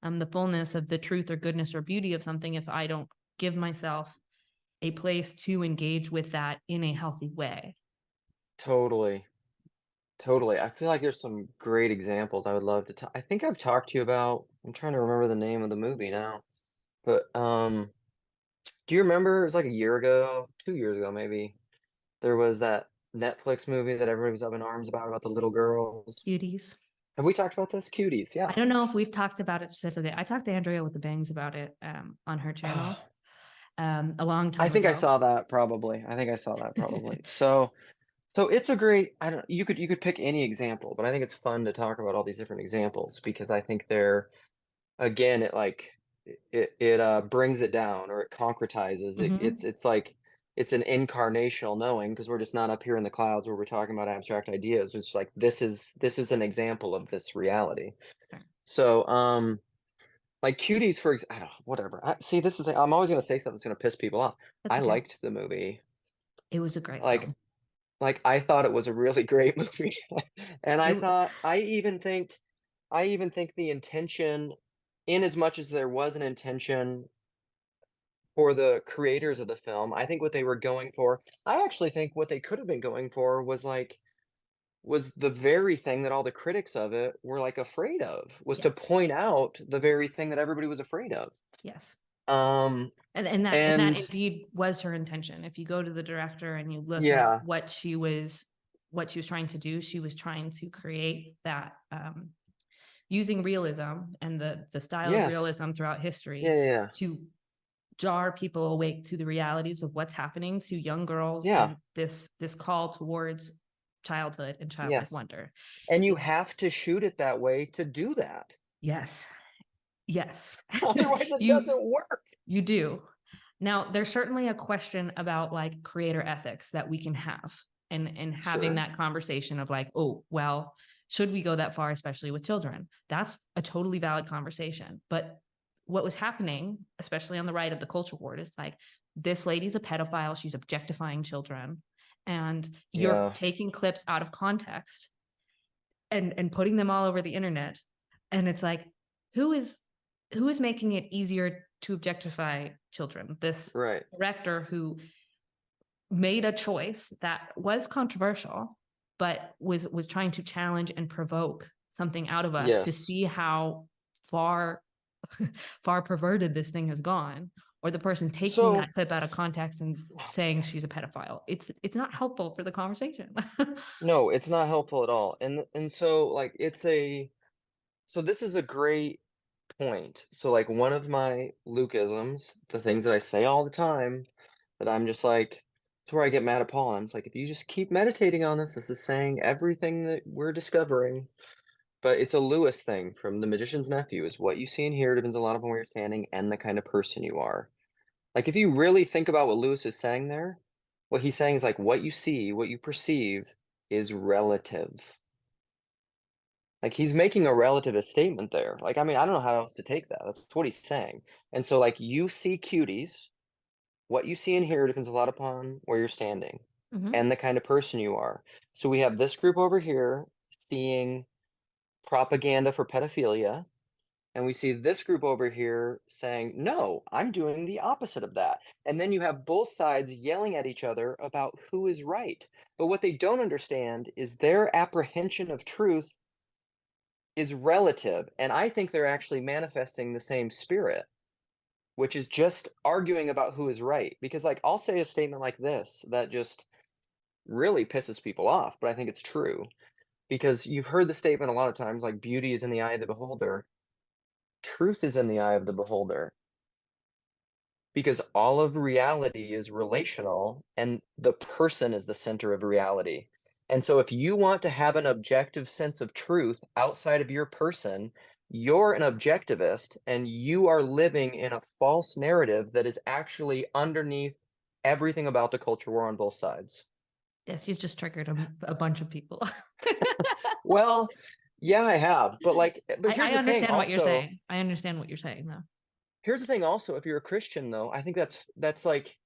the fullness of the truth or goodness or beauty of something if I don't give myself a place to engage with that in a healthy way? totally. Totally. I feel like there's some great examples I would love to I think I've talked to you about. I'm trying to remember the name of the movie now. But do you remember it was like a year ago, 2 years ago maybe. There was that Netflix movie that everybody was up in arms about the little girls. Cuties. Have we talked about this? Cuties, I yeah. don't know if we've talked about it specifically. I talked to Andrea with the Bangs about it on her channel Oh, a long I time think I ago. saw that probably. I think I saw that probably. So it's a great I don't you could pick any example, but I think it's fun to talk about all these different examples because I think they're again, it like it brings it down or it concretizes it. Hmm. It's like it's an incarnational knowing because we're just not up here in the clouds where we're talking about abstract ideas. It's like this is an example of this reality. So like cuties for I don't whatever. See, this is the, I'm always gonna say something that's gonna piss people off. That's I okay. liked the movie. It was a great Like film. I thought it was a really great movie. And I It, thought I even think the intention, in as much as there was an intention for the creators of the film, I think what they were going for I actually think what they could have been going for was, like was the very thing that all the critics of it were, like, afraid of, was to yes, point out the very thing that everybody was afraid of. yes. Um, And that and indeed was her intention. If you go to the director and you look at yeah, what she was trying to do, she was trying to create that, using realism and the style of yes. realism throughout Yeah, history yeah, yeah. to jar people awake to the realities of what's happening to young girls, Yeah, and this call towards childhood and childlike yes. wonder. And you It- have to shoot it that way to do that. yes, yes. Otherwise, it you doesn't work. you do. Now, there's certainly a question about like creator ethics that we can have, and having Sure. that conversation of like, oh, well, Should we go that far, especially with children? That's a totally valid conversation. But what was happening, especially on the right of the culture war, is like, this lady's a pedophile. She's objectifying children. And you're Yeah. taking clips out of context and putting them all over the internet. And it's like, who is making it easier to objectify children? This Right. director who made a choice that was controversial, but was trying to challenge and provoke something out of us to Yes. see how far perverted this thing has gone, or the person taking So that clip out of context and saying she's a pedophile. It's not helpful for the conversation. no, it's not helpful at all. And so like so this is a great point. So like one of my Lukeisms, the things that I say all the time, that I'm just like, it's where I get mad at Paul. I'm just like, if you just keep meditating on this is saying everything that we're discovering. But it's a Lewis thing from The Magician's Nephew, is what you see and hear depends a lot upon where you're standing and the kind of person you are. Like if you really think about what Lewis is saying there, what he's saying is like what you see, what you perceive is relative. Like he's making a relativist statement there. Like, I mean, I don't know how else to take that. That's what he's saying. And so like you see cuties, what you see and hear depends a lot upon where you're standing Mhm. and the kind of person you are. So we have this group over here seeing propaganda for pedophilia, and we see this group over here saying, no, I'm doing the opposite of that. And then you have both sides yelling at each other about who is right. But what they don't understand is their apprehension of truth is relative. And I think they're actually manifesting the same spirit, which is just arguing about who is right. Because, like, I'll say a statement like this that just really pisses people off, but I think it's true. Because you've heard the statement a lot of times, like, beauty is in the eye of the beholder. Truth is in the eye of the beholder. Because all of reality is relational and the person is the center of reality. And so if you want to have an objective sense of truth outside of your person, you're an objectivist and you are living in a false narrative that is actually underneath everything about the culture war on both sides. Yes, you've just triggered a bunch of people. Well, yeah, I have. But like, but here's I the thing understand what you're also. saying. I understand what you're saying, though. Here's the thing also, if you're a Christian though, I think that's like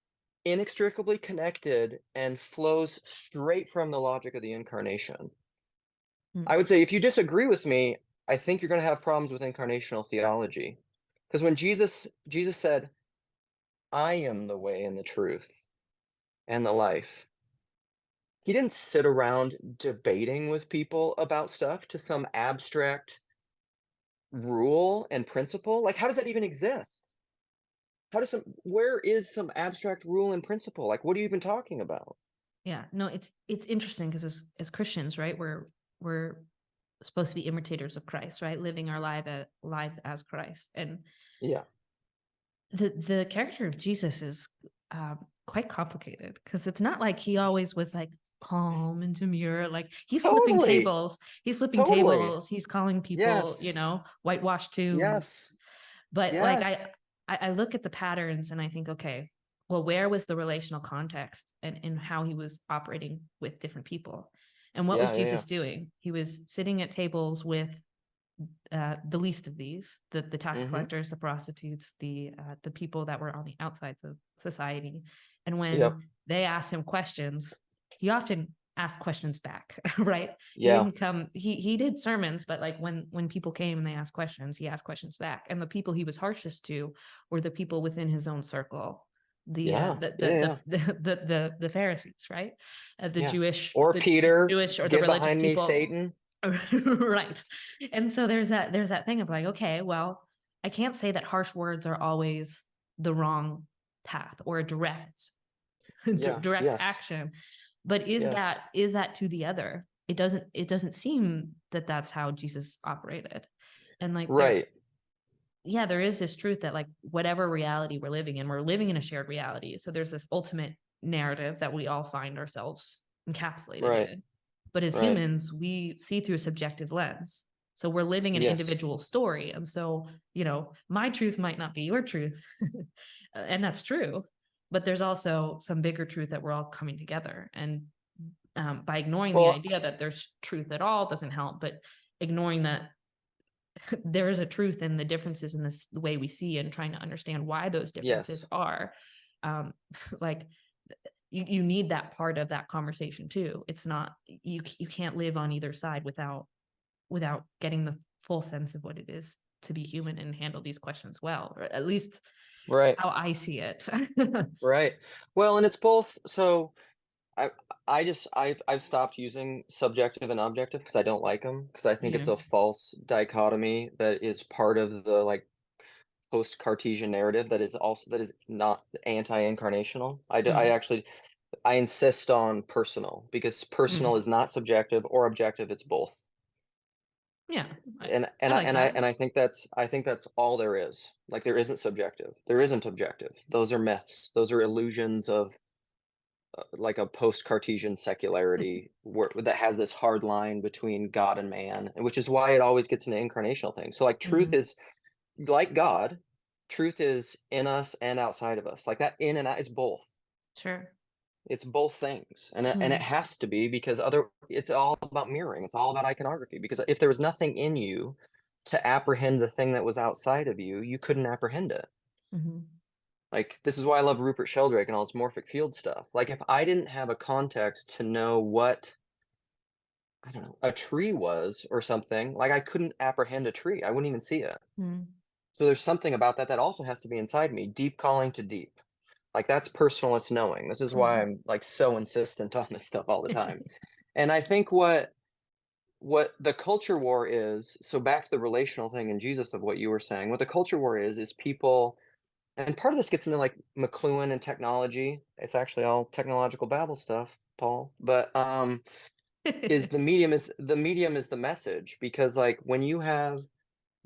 inextricably connected and flows straight from the logic of the incarnation. Hmm. I would say if you disagree with me, I think you're going to have problems with incarnational theology. Because when Jesus said, "I am the way and the truth and the life," he didn't sit around debating with people about stuff to some abstract rule and principle. Like, how does that even exist? Where is some abstract rule and principle? Like, what are you even talking about? Yeah, no, it's interesting because as Christians, right, we're supposed to be imitators of Christ, right, living our lives as Christ, and Yeah. the character of Jesus is quite complicated because it's not like he always was like calm and demure. Like he's flipping Totally. tables, Totally. he's calling people, Yes. whitewashed tombs. Yes. But like Yes. I look at the patterns and I think, okay, well, where was the relational context and how he was operating with different people? And what was Yeah, yeah, yeah. Jesus doing? He was sitting at tables with the least of these, the tax Mhm. collectors, the prostitutes, the people that were on the outsides of society. And Yep. when they asked him questions, he often asked questions back, right? He Yeah. didn't come. He did sermons, but like when people came and they asked questions, he asked questions back. And the people he was harshest to were the people within his own circle, Yeah. Yeah, yeah. the Pharisees, right? Yeah. Or Peter, Jewish or the "Get religious behind me, people. Satan." Right. And so there's that thing of like, okay, well, I can't say that harsh words are always the wrong path or a direct Yeah. direct Yes. action, but Yes. is that to the other? It doesn't seem that that's how Jesus operated. And like Right. there is this truth that like whatever reality we're living in a shared reality. So there's this ultimate narrative that we all find ourselves encapsulated Right. in. But as Right. humans, we see through a subjective lens. So we're living an Yes. individual story. And so, my truth might not be your truth. And that's true. But there's also some bigger truth that we're all coming together. And by ignoring the Well, idea that there's truth at all doesn't help, but ignoring that there is a truth in the differences in the way we see and trying to understand why those differences yes. are, um, like you need that part of that conversation too. It's not, you can't live on either side without getting the full sense of what it is to be human and handle these questions well, or at least Right. how I see it. Right. Well, and it's both. So I I've stopped using subjective and objective because I don't like them because I think Yeah. it's a false dichotomy that is part of the like post-Cartesian narrative that is not anti-incarnational. I Mm. actually I insist on personal because personal Mm. is not subjective or objective, it's both. Yeah. I, And I like that. I think that's all there is. Like there isn't subjective. There isn't objective. Those are myths. Those are illusions of like a post-Cartesian secularity that has this hard line between God and man, and which is why it always gets into incarnational things. So like truth Mhm. is like God, truth is in us and outside of us. Like that in and out, it's both. Sure. It's both things. And it Mm. has to be because other it's all about mirroring. It's all about iconography. Because if there was nothing in you to apprehend the thing that was outside of you, you couldn't apprehend it. Mhm. Like, this is why I love Rupert Sheldrake and all his morphic field stuff. Like, if I didn't have a context to know what, I don't know, a tree was or something, like I couldn't apprehend a tree. I wouldn't even see it. Mm. So there's something about that that also has to be inside me. Deep calling to deep. Like that's personalist knowing. This is why Mm. I'm like so insistent on this stuff all the time. And I think what the culture war is, so back to the relational thing in Jesus of what you were saying, what the culture war is people, and part of this gets into like McLuhan and technology. It's actually all technological babble stuff, Paul. But is the medium is the message because like when you have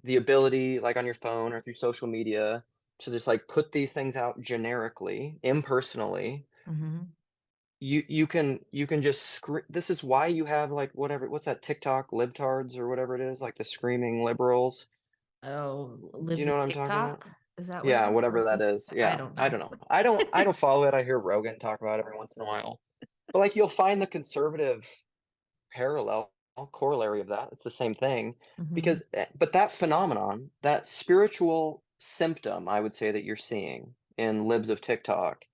the ability like on your phone or through social media to just like put these things out generically, impersonally, Mhm. you can just this is why you have like whatever what's that TikTok libtards or whatever it is, like the screaming liberals. Oh, Do you lives know with what I'm talking about? TikTok? Is that what it Yeah, is? whatever that is. I Yeah, don't I know. don't know. I don't follow it. I hear Rogan talk about it every once in a while. But like you'll find the conservative parallel corollary of that. It's the same thing Mhm. because but that phenomenon, that spiritual symptom, I would say that you're seeing in libs of TikTok,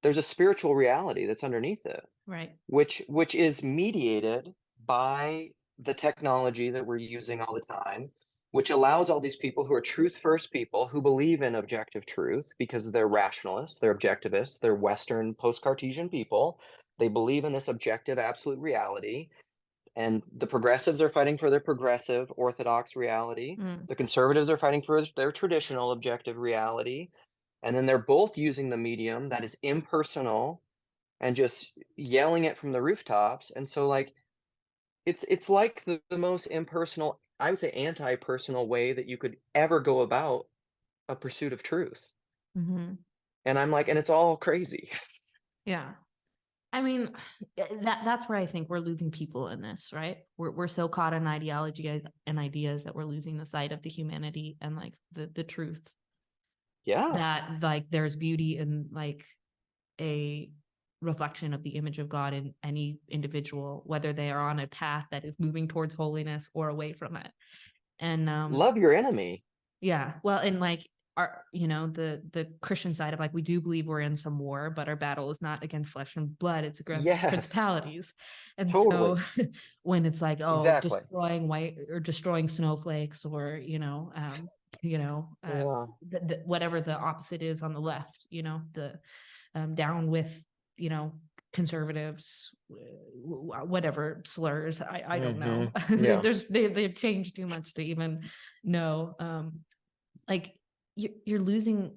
there's a spiritual reality that's underneath it, Right. which is mediated by the technology that we're using all the time, which allows all these people who are truth first people who believe in objective truth because they're rationalists, they're objectivists, they're Western post Cartesian people. They believe in this objective absolute reality. And the progressives are fighting for their progressive orthodox reality. Mm. The conservatives are fighting for their traditional objective reality. And then they're both using the medium that is impersonal and just yelling it from the rooftops. And so like it's like the most impersonal, I would say anti-personal way that you could ever go about a pursuit of truth. Mhm. And I'm like, and it's all crazy. Yeah. I mean, that's where I think we're losing people in this, right? We're so caught in ideology and ideas that we're losing the sight of the humanity and like the truth Yeah. that like there's beauty in like a reflection of the image of God in any individual, whether they are on a path that is moving towards holiness or away from it. And Love your enemy. yeah, well, and like our, the Christian side of like we do believe we're in some war, but our battle is not against flesh and blood; it's against Yes. principalities. And so, Totally. when it's like, oh, Exactly. destroying white or destroying snowflakes, or Yeah. whatever the opposite is on the left, the down with you know conservatives, whatever slurs. I don't know. Mhm. Yeah. They've changed too much to even know. Like you're losing.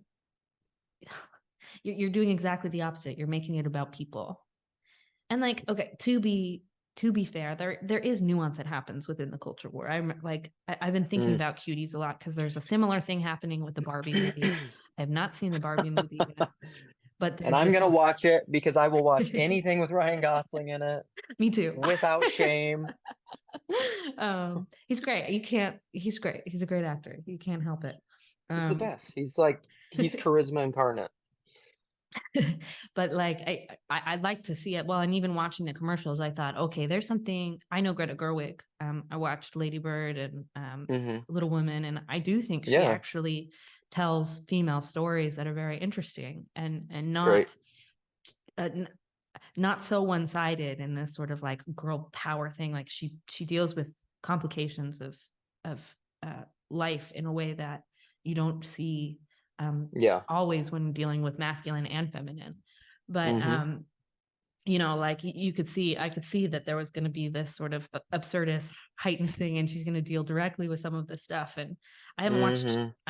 You're doing exactly the opposite. You're making it about people. And like, okay, to be fair, there is nuance that happens within the culture war. I've been thinking Mm. about cuties a lot because there's a similar thing happening with the Barbie movie. I have not seen the Barbie movie yet, but And there's I'm this. gonna watch it because I will watch anything with Ryan Gosling in it Me too. without shame. He's great. He's great. He's a great actor. You can't help it. He's the Um, best. He's like he's charisma incarnate. But like I'd like to see it. Well, and even watching the commercials, I thought, okay, there's something. I know Greta Gerwig. I watched Lady Bird and Hmm. Little Women, and I do think she Yeah. actually tells female stories that are very interesting and Right. uh, not so one-sided in this sort of like girl power thing. Like she deals with complications of life in a way that you don't see Yeah. always when dealing with masculine and feminine. But Hmm. like I could see that there was going to be this sort of absurdist heightened thing, and she's going to deal directly with some of this stuff. And Hmm. I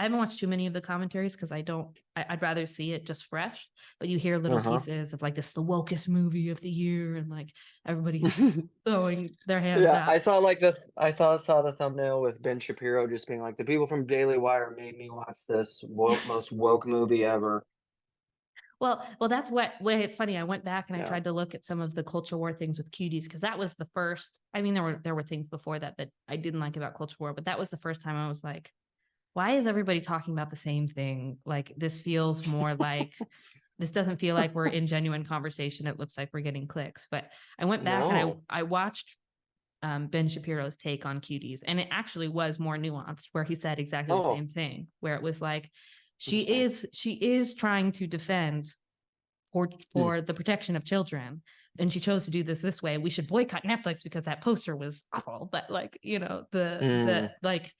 haven't watched too many of the commentaries because I'd rather see it just fresh. But you hear little Uh-huh. pieces of like this the wokest movie of the year, and like everybody throwing their hands Yeah, up. saw the thumbnail with Ben Shapiro just being like, the people from Daily Wire made me watch this most woke movie ever. Well, that's what it's funny. I went back and I Yeah. tried to look at some of the culture war things with cuties because that was the first. I mean, there were things before that I didn't like about culture war, but that was the first time I was like, why is everybody talking about the same thing? Like this feels more like this doesn't feel like we're in genuine conversation. It looks like we're getting clicks. But I went back and No. I watched Ben Shapiro's take on cuties, and it actually was more nuanced, where he said exactly the Oh, same thing, where it was like interesting. she is trying to defend Hmm. for the protection of children, and she chose to do this way. We should boycott Netflix because that poster was awful. But like Mm. the like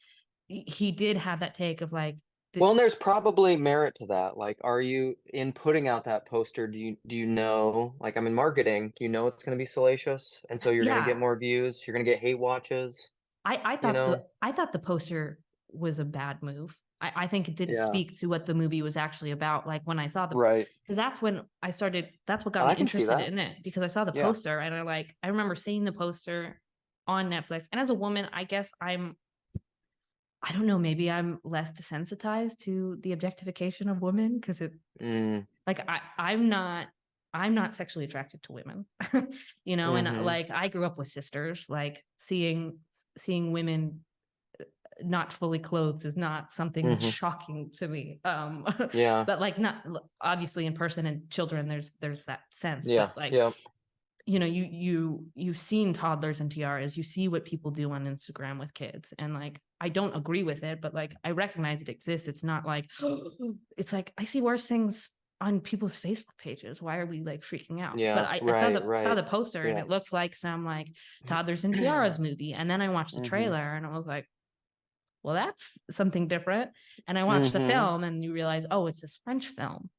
he did have that take of like Well, and there's probably merit to that. Like, are you in putting out that poster? Do you know? Like, I'm in marketing. Do you know it's going to be salacious, and so you're going to yeah. get more views. You're going to get hate watches. You know? I thought the poster was a bad move. I think it didn't Yeah. speak to what the movie was actually about. Like when I saw Right. because that's when I started. That's what got And me I can see interested that. in it because I saw the Yeah. poster and I remember seeing the poster on Netflix. And as a woman, I guess I don't know, maybe I'm less desensitized to the objectification of women because it Mm. like I'm not sexually attracted to women. And Mm-hmm. like I grew up with sisters, like seeing women not fully clothed is not something that's Mm-hmm. shocking to me. Yeah. But like not obviously in person and children, there's that sense. But Yeah. like Yeah. you've seen toddlers and tiaras, you see what people do on Instagram with kids, and like I don't agree with it, but like I recognize it exists. It's not like it's like I see worse things on people's Facebook pages. Why are we like freaking out? But Yeah. I Right. saw Right. the poster and Yeah. it looked like some like toddlers and tiaras movie, and then I watched the Mm-hmm. trailer and I was like, well, that's something different. And I watched the Mm-hmm. film and you realize, oh, it's this French film,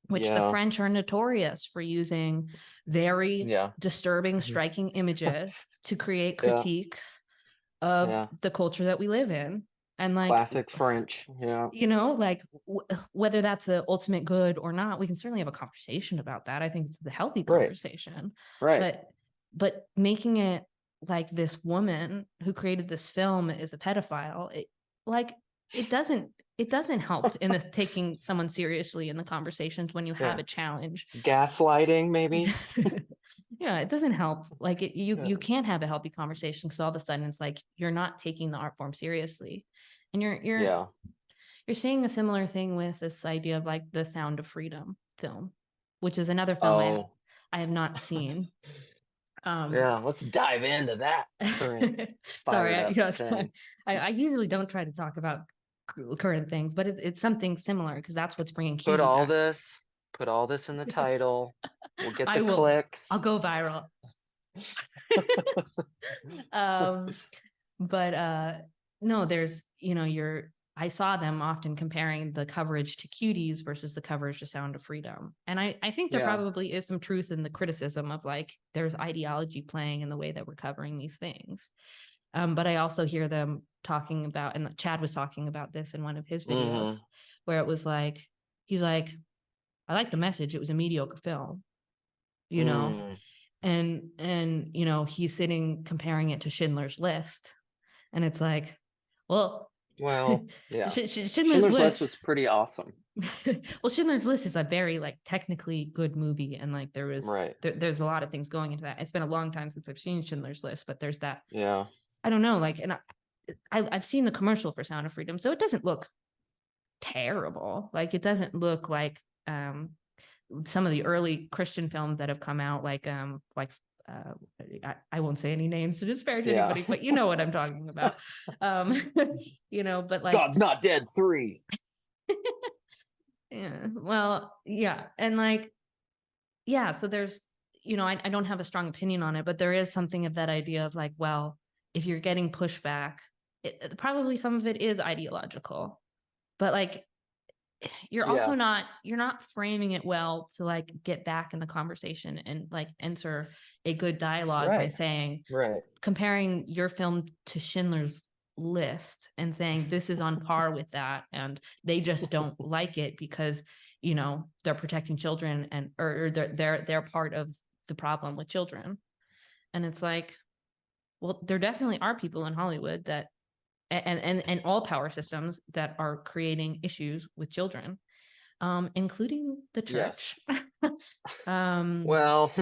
which the Yeah. French are notorious for using very Yeah. disturbing, striking images to create Yeah. critiques of Yeah. the culture that we live in. And like, Classic French. Yeah. like whether that's the ultimate good or not, we can certainly have a conversation about that. I think it's the healthy Right. conversation, Right. but making it like this woman who created this film is a pedophile, like it doesn't help in this taking someone seriously in the conversations when you have Yeah. a challenge. Gaslighting, maybe. Yeah, it doesn't help. Like Yeah. you can't have a healthy conversation because all of a sudden it's like you're not taking the art form seriously, and Yeah. you're seeing a similar thing with this idea of like the Sound of Freedom film, which is another film Oh. I have not seen. Yeah. Let's dive into that current Sorry, fired up thing. I usually don't try to talk about current things, but it's something similar because that's what's bringing Put cutie all back. this, put all this in the title. We'll get the I will. I'll clicks. go viral. um, but no, there's I saw them often comparing the coverage to Cuties versus the coverage to Sound of Freedom. And I think there Yeah. probably is some truth in the criticism of like there's ideology playing in the way that we're covering these things. But I also hear them talking about, and Chad was talking about this in one of his videos, Mm-hmm. where it was like, he's like, I like the message. It was a mediocre film, you know? Mm. And he's sitting comparing it to Schindler's List. And it's like, well, Well, yeah. Schindler's Schindler's List List. was pretty awesome. Well, Schindler's List is a very like technically good movie, and like Right. there's a lot of things going into that. It's been a long time since I've seen Schindler's List, but there's that. Yeah. I don't know, like, and I've seen the commercial for Sound of Freedom, so it doesn't look terrible. Like it doesn't look like some of the early Christian films that have come out, I won't say any names to disparage anybody, but you know what I'm talking about. But like God's Not Dead 3. Yeah. Well, yeah. And like, yeah. So there's, I don't have a strong opinion on it, but there is something of that idea of like, well, if you're getting pushback, probably some of it is ideological, but like, you're also you're not framing it well to like get back in the conversation and like enter a good dialogue by saying, comparing your film to Schindler's List and saying this is on par with that, and they just don't like it because they're protecting children or they're part of the problem with children. And it's like, well, there definitely are people in Hollywood that and all power systems that are creating issues with children, including the church. Well,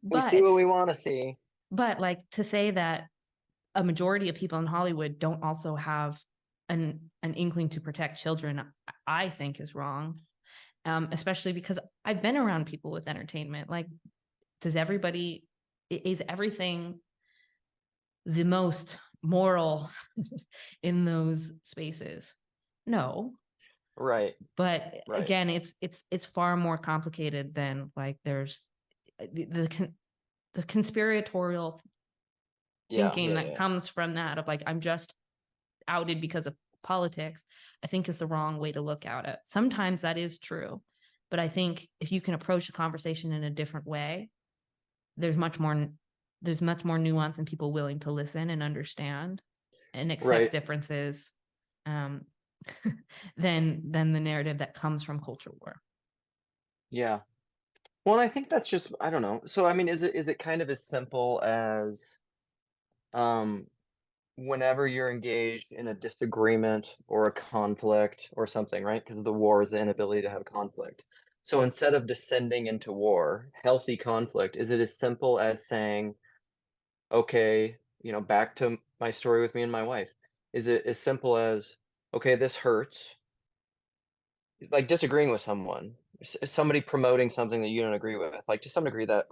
we see what we want to see. But like, to say that a majority of people in Hollywood don't also have an inkling to protect children, I think is wrong. Especially because I've been around people with entertainment. Like, is everything the most moral in those spaces? No. Right. But again, it's far more complicated than like there's the conspiratorial thinking that comes from that of like, I'm just outed because of politics, I think is the wrong way to look at it. Sometimes that is true, but I think if you can approach the conversation in a different way, there's much more nuance and people willing to listen and understand and accept differences than the narrative that comes from culture war. Yeah. Well, I think that's just, I don't know. So, I mean, is it kind of as simple as, whenever you're engaged in a disagreement or a conflict or something, right? Because the war is the inability to have conflict. So instead of descending into war, healthy conflict, is it as simple as saying, okay, back to my story with me and my wife. Is it as simple as, okay, this hurts? Like disagreeing with someone, somebody promoting something that you don't agree with, like to some degree that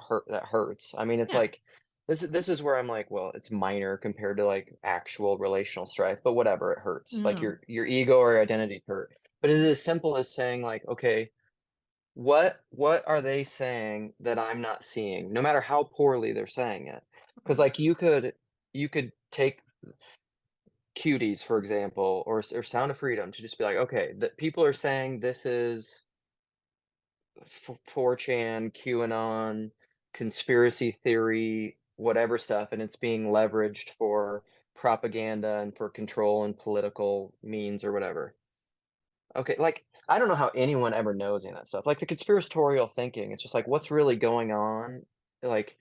hurts. I mean, it's like this is where I'm like, well, it's minor compared to like actual relational strife, but whatever, it hurts. Like your ego or identity hurt. But is it as simple as saying like, okay, what are they saying that I'm not seeing, no matter how poorly they're saying it? Because like you could take Cuties, for example, or Sound of Freedom to just be like, okay, that people are saying this is 4chan, QAnon, conspiracy theory, whatever stuff, and it's being leveraged for propaganda and for control and political means or whatever. Okay, like I don't know how anyone ever knows any of that stuff. Like the conspiratorial thinking, it's just like what's really going on? Like,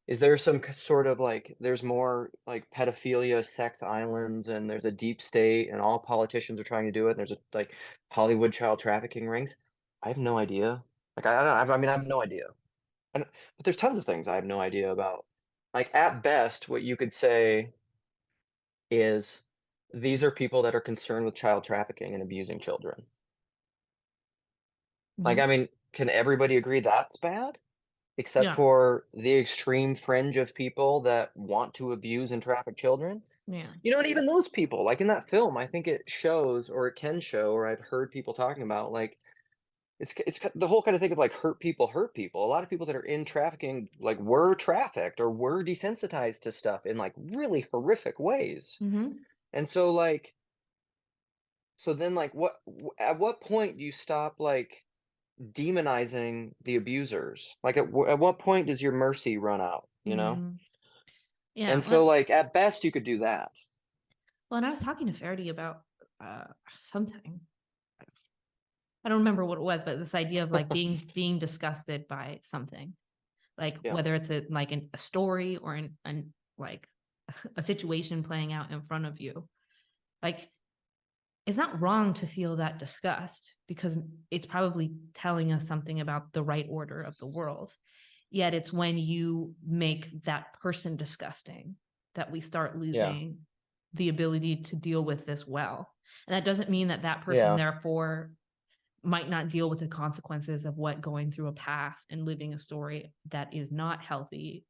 is there some sort of like there's more like pedophilia, sex islands, and there's a deep state, and all politicians are trying to do it. And there's a like Hollywood child trafficking rings. I have no idea. Like I don't. I mean, I have no idea. But there's tons of things I have no idea about. Like at best, what you could say is these are people that are concerned with child trafficking and abusing children. Like, I mean, can everybody agree that's bad? Except for the extreme fringe of people that want to abuse and traffic children? Yeah. And even those people, like in that film, I think it shows, or it can show, or I've heard people talking about, like, it's the whole kind of thing of like hurt people hurt people. A lot of people that are in trafficking, like, were trafficked or were desensitized to stuff in like really horrific ways. And so, like, so then, like, at what point do you stop, like, demonizing the abusers? Like, at what point does your mercy run out, Yeah. And so, like, at best, you could do that. Well, and I was talking to Faraday about something. I don't remember what it was, but this idea of like being disgusted by something, like whether it's a story or like a situation playing out in front of you, like it's not wrong to feel that disgust because it's probably telling us something about the right order of the world. Yet it's when you make that person disgusting that we start losing the ability to deal with this well. And that doesn't mean that person therefore might not deal with the consequences of what going through a path and living a story that is not healthy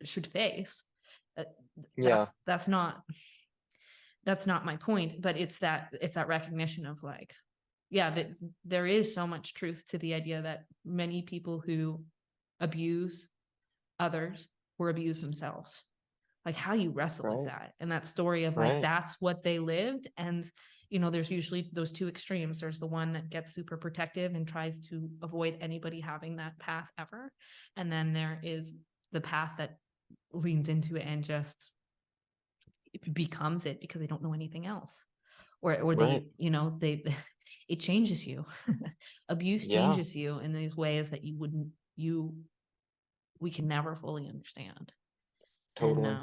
should face. Uh, Yeah. that's not my point, but it's that recognition of like, yeah, that there is so much truth to the idea that many people who abuse others were abused themselves. Like, how do you wrestle with Right. that? And that story of like, Right. that's what they lived. And, there's usually those two extremes. There's the one that gets super protective and tries to avoid anybody having that path ever. And then there is the path that leans into it and just becomes it because they don't know anything else. Or Right. they it changes you. Abuse Yeah. changes you in these ways that we can never fully understand. And Totally.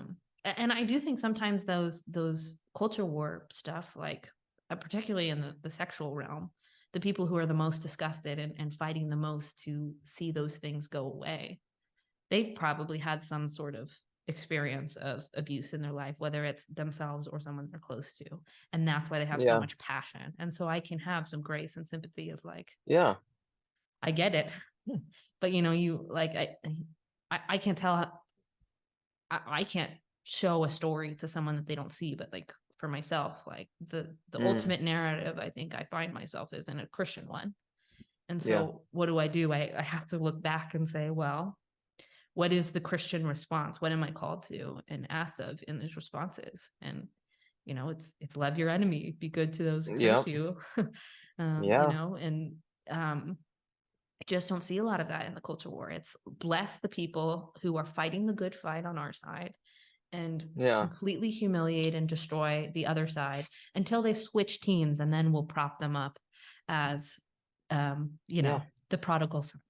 and I do think sometimes those culture war stuff, like particularly in the sexual realm, the people who are the most disgusted and fighting the most to see those things go away, they probably had some sort of experience of abuse in their life, whether it's themselves or someone they're close to. And that's why they have so Yeah. much passion. And so I can have some grace and sympathy of like, Yeah. I get it. But you like, I can't tell, I can't show a story to someone that they don't see, but like for myself, like the Mm. ultimate narrative I think I find myself is in a Christian one. And Yeah. so what do? I have to look back and say, well, what is the Christian response? What am I called to and asked of in these responses? And it's love your enemy, be good to those who curse Yep. you. Yeah. And I just don't see a lot of that in the culture war. It's bless the people who are fighting the good fight on our side and Yeah. completely humiliate and destroy the other side until they switch teams, and then we'll prop them up as Yeah. the prodigal son.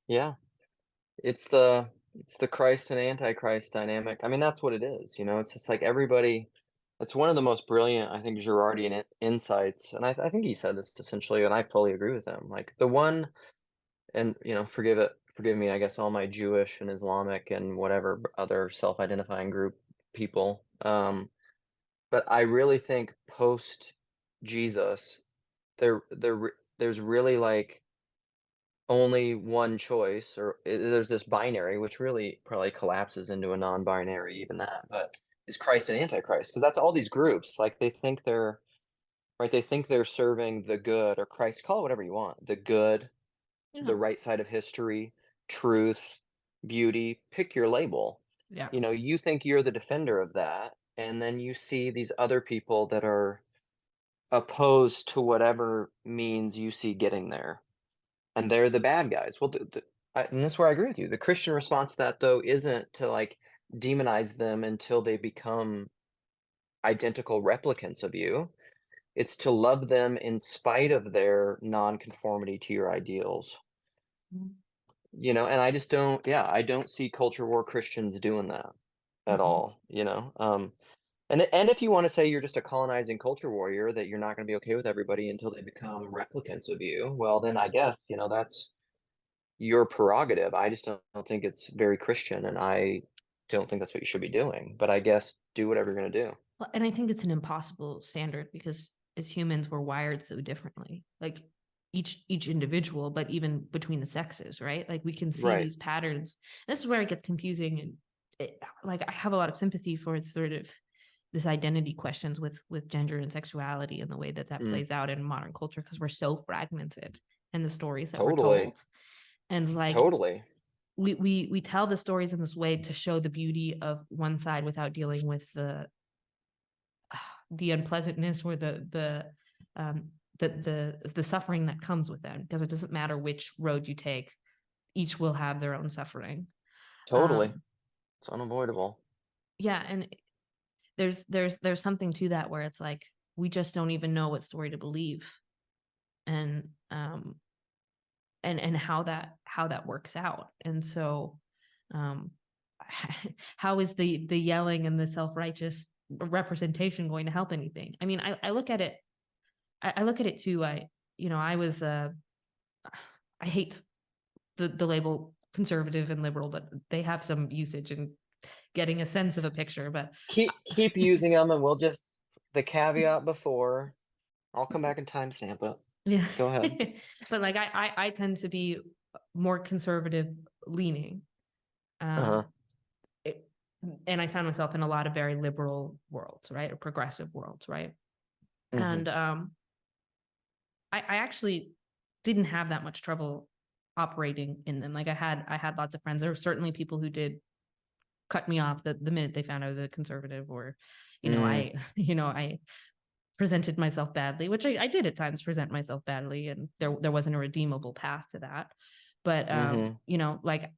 Yeah. It's the Christ and Antichrist dynamic. I mean, that's what it is, it's just like everybody. It's one of the most brilliant, I think, Girardian insights, and I think he said this essentially, and I fully agree with him. Like the one, and forgive me, I guess all my Jewish and Islamic and whatever other self-identifying group people. But I really think post Jesus, there's really like only one choice, or there's this binary, which really probably collapses into a non-binary, even that, but is Christ and Antichrist, because that's all these groups, like they think they're right, they think they're serving the good or Christ, call it whatever you want, the good, Yeah. the right side of history, truth, beauty, pick your label. Yeah. You think you're the defender of that, and then you see these other people that are opposed to whatever means you see getting there. And they're the bad guys. Well, and this is where I agree with you. The Christian response to that, though, isn't to like demonize them until they become identical replicants of you. It's to love them in spite of their nonconformity to your ideals. Mhm. And I just don't, yeah, I don't see culture war Christians doing that at Mhm. all. And if you want to say you're just a colonizing culture warrior, that you're not going to be okay with everybody until they become replicants of you, well, then I guess, that's your prerogative. I just don't think it's very Christian, and I don't think that's what you should be doing. But I guess do whatever you're gonna do. Well, and I think it's an impossible standard because as humans, we're wired so differently. Like each individual, but even between the sexes, right? Like we can see Right. these patterns. This is where it gets confusing, and like I have a lot of sympathy for it's sort of this identity questions with gender and sexuality and the way that Mm, plays out in modern culture because we're so fragmented in the stories that we're totally. told. And like Totally. we tell the stories in this way to show the beauty of one side without dealing with the unpleasantness or um the suffering that comes with them, because it doesn't matter which road you take, each will have their own suffering. Totally. um It's unavoidable. yeah, and there's something to that where it's like we just don't even know what story to believe, and and how that works out. And so um how is the yelling and the self-righteous representation going to help anything? I mean, I look at it, I look at it too. I was I hate the label conservative and liberal, but they have some usage and getting a sense of a picture. But Keep using them, and we'll just the caveat before. I'll come back and timestamp it. Yeah. Go ahead. But like I tend to be more conservative leaning. Uh-huh. Um it, and I found myself in a lot of very liberal worlds, right? Or progressive worlds, right? Hmm. And I actually didn't have that much trouble operating in them. Like I had lots of friends. There were certainly people who did cut me off the minute they found I was a conservative, or, Mm, I presented myself badly, which I did at times present myself badly, and there wasn't a redeemable path to that. But hmm. like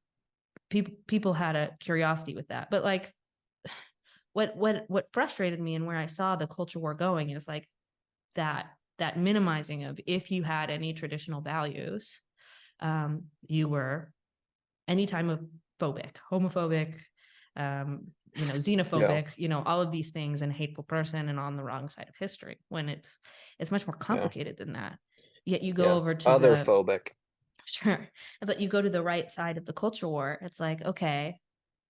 people had a curiosity with that. But like what frustrated me and where I saw the culture war going is like that minimizing of, if you had any traditional values, you were any time of phobic, homophobic, Yeah. xenophobic, all of these things, and a hateful person and on the wrong side of history, when it's much more Yeah. complicated than that. Yet you go Yeah. over to Other the phobic. sure, but you go to the right side of the culture war. It's like, okay,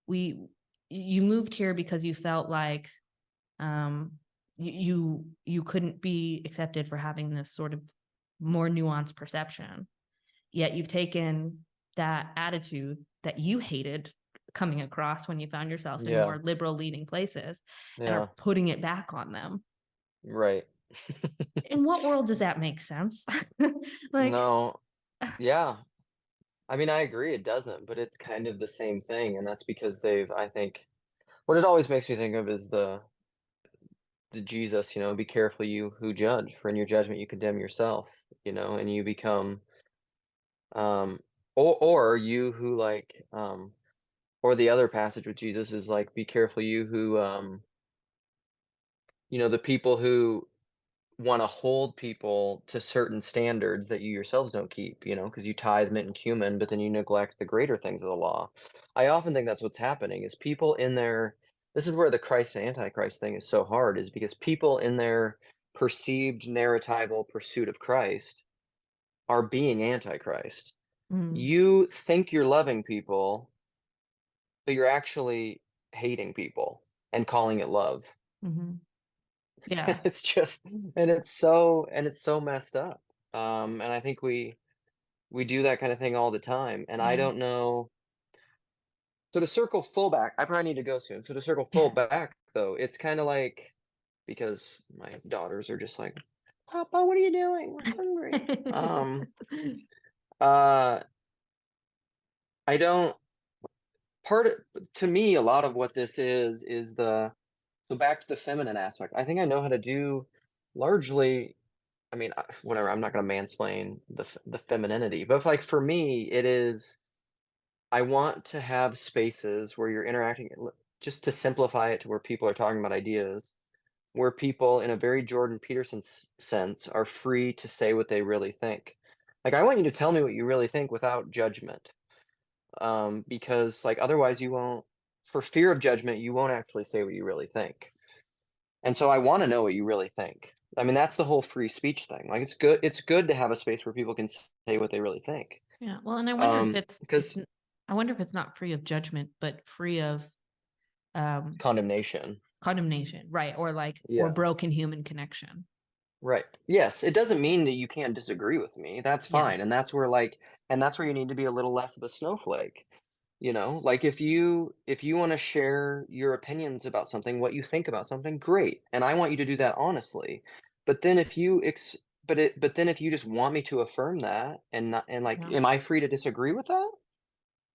we you moved here because you felt like um you couldn't be accepted for having this sort of more nuanced perception, yet you've taken that attitude that you hated coming across when you found yourself in Yeah. more liberal leaning places, and Yeah. are putting it back on them. Right. In what world does that make sense? Like, No. Yeah. I mean, I agree it doesn't, but it's kind of the same thing, and that's because I think what it always makes me think of is the Jesus, be careful you who judge, for in your judgment you condemn yourself, and you become um or you who like or the other passage with Jesus is like, be careful you who the people who want to hold people to certain standards that you yourselves don't keep, because you tithe mint and cumin, but then you neglect the greater things of the law. I often think that's what's happening is people in their this is where the Christ and Antichrist thing is so hard, is because people in their perceived narratival pursuit of Christ are being Antichrist. mm, You think you're loving people, but you're actually hating people and calling it love. mhm. Yeah, It's just and it's so messed up. And I think we do that kind of thing all the time. And I yeah. don't know. So to circle full back, I probably need to go soon. So to circle full back though, it's kind of like because my daughters are just like, Papa, what are you doing? We're hungry. Uh I don't part of to me, a lot of what this is the so back to the feminine aspect. I think I know how to do largely. I mean, whatever. I'm not gonna mansplain the femininity, but like for me, it is. I want to have spaces where you're interacting. Just to simplify it to where people are talking about ideas, where people, in a very Jordan Peterson sense, are free to say what they really think. Like, I want you to tell me what you really think without judgment, because like otherwise you won't. For fear of judgment, you won't actually say what you really think. And so I wanna know what you really think. I mean, that's the whole free speech thing. Like, it's good to have a space where people can say what they really think. Yeah. Well, and I wonder if Because I wonder if it's not free of judgment, but free of um condemnation. condemnation, right? Or Yeah, broken human connection. right. Yes, it doesn't mean that you can't disagree with me. That's Yeah. fine, and that's where you need to be a little less of a snowflake. Like if you wanna share your opinions about something, what you think about something, great, and I want you to do that honestly. But then if you ex but then if you just want me to affirm that and not and, like, Yeah. am I free to disagree with that?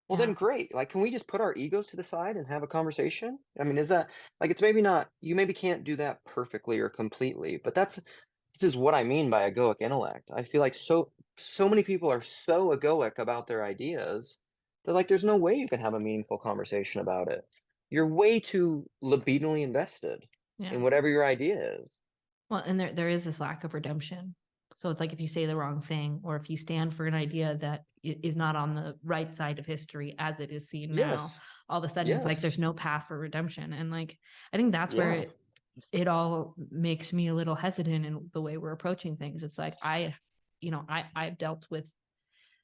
Well, then Yeah. great. Like, can we just put our egos to the side and have a conversation? I mean, is that like, it's maybe not you maybe can't do that perfectly or completely, but this is what I mean by egoic intellect. I feel like so many people are so egoic about their ideas that like there's no way you can have a meaningful conversation about it. You're way too libidinally invested Yeah. in whatever your idea is. Well, and there is this lack of redemption. So it's like if you say the wrong thing, or if you stand for an idea that is not on the right side of history as it is seen now, Yes. all of a sudden it's like Yes. there's no path for redemption. And like I think that's where Yeah. it all makes me a little hesitant in the way we're approaching things. It's like I've dealt with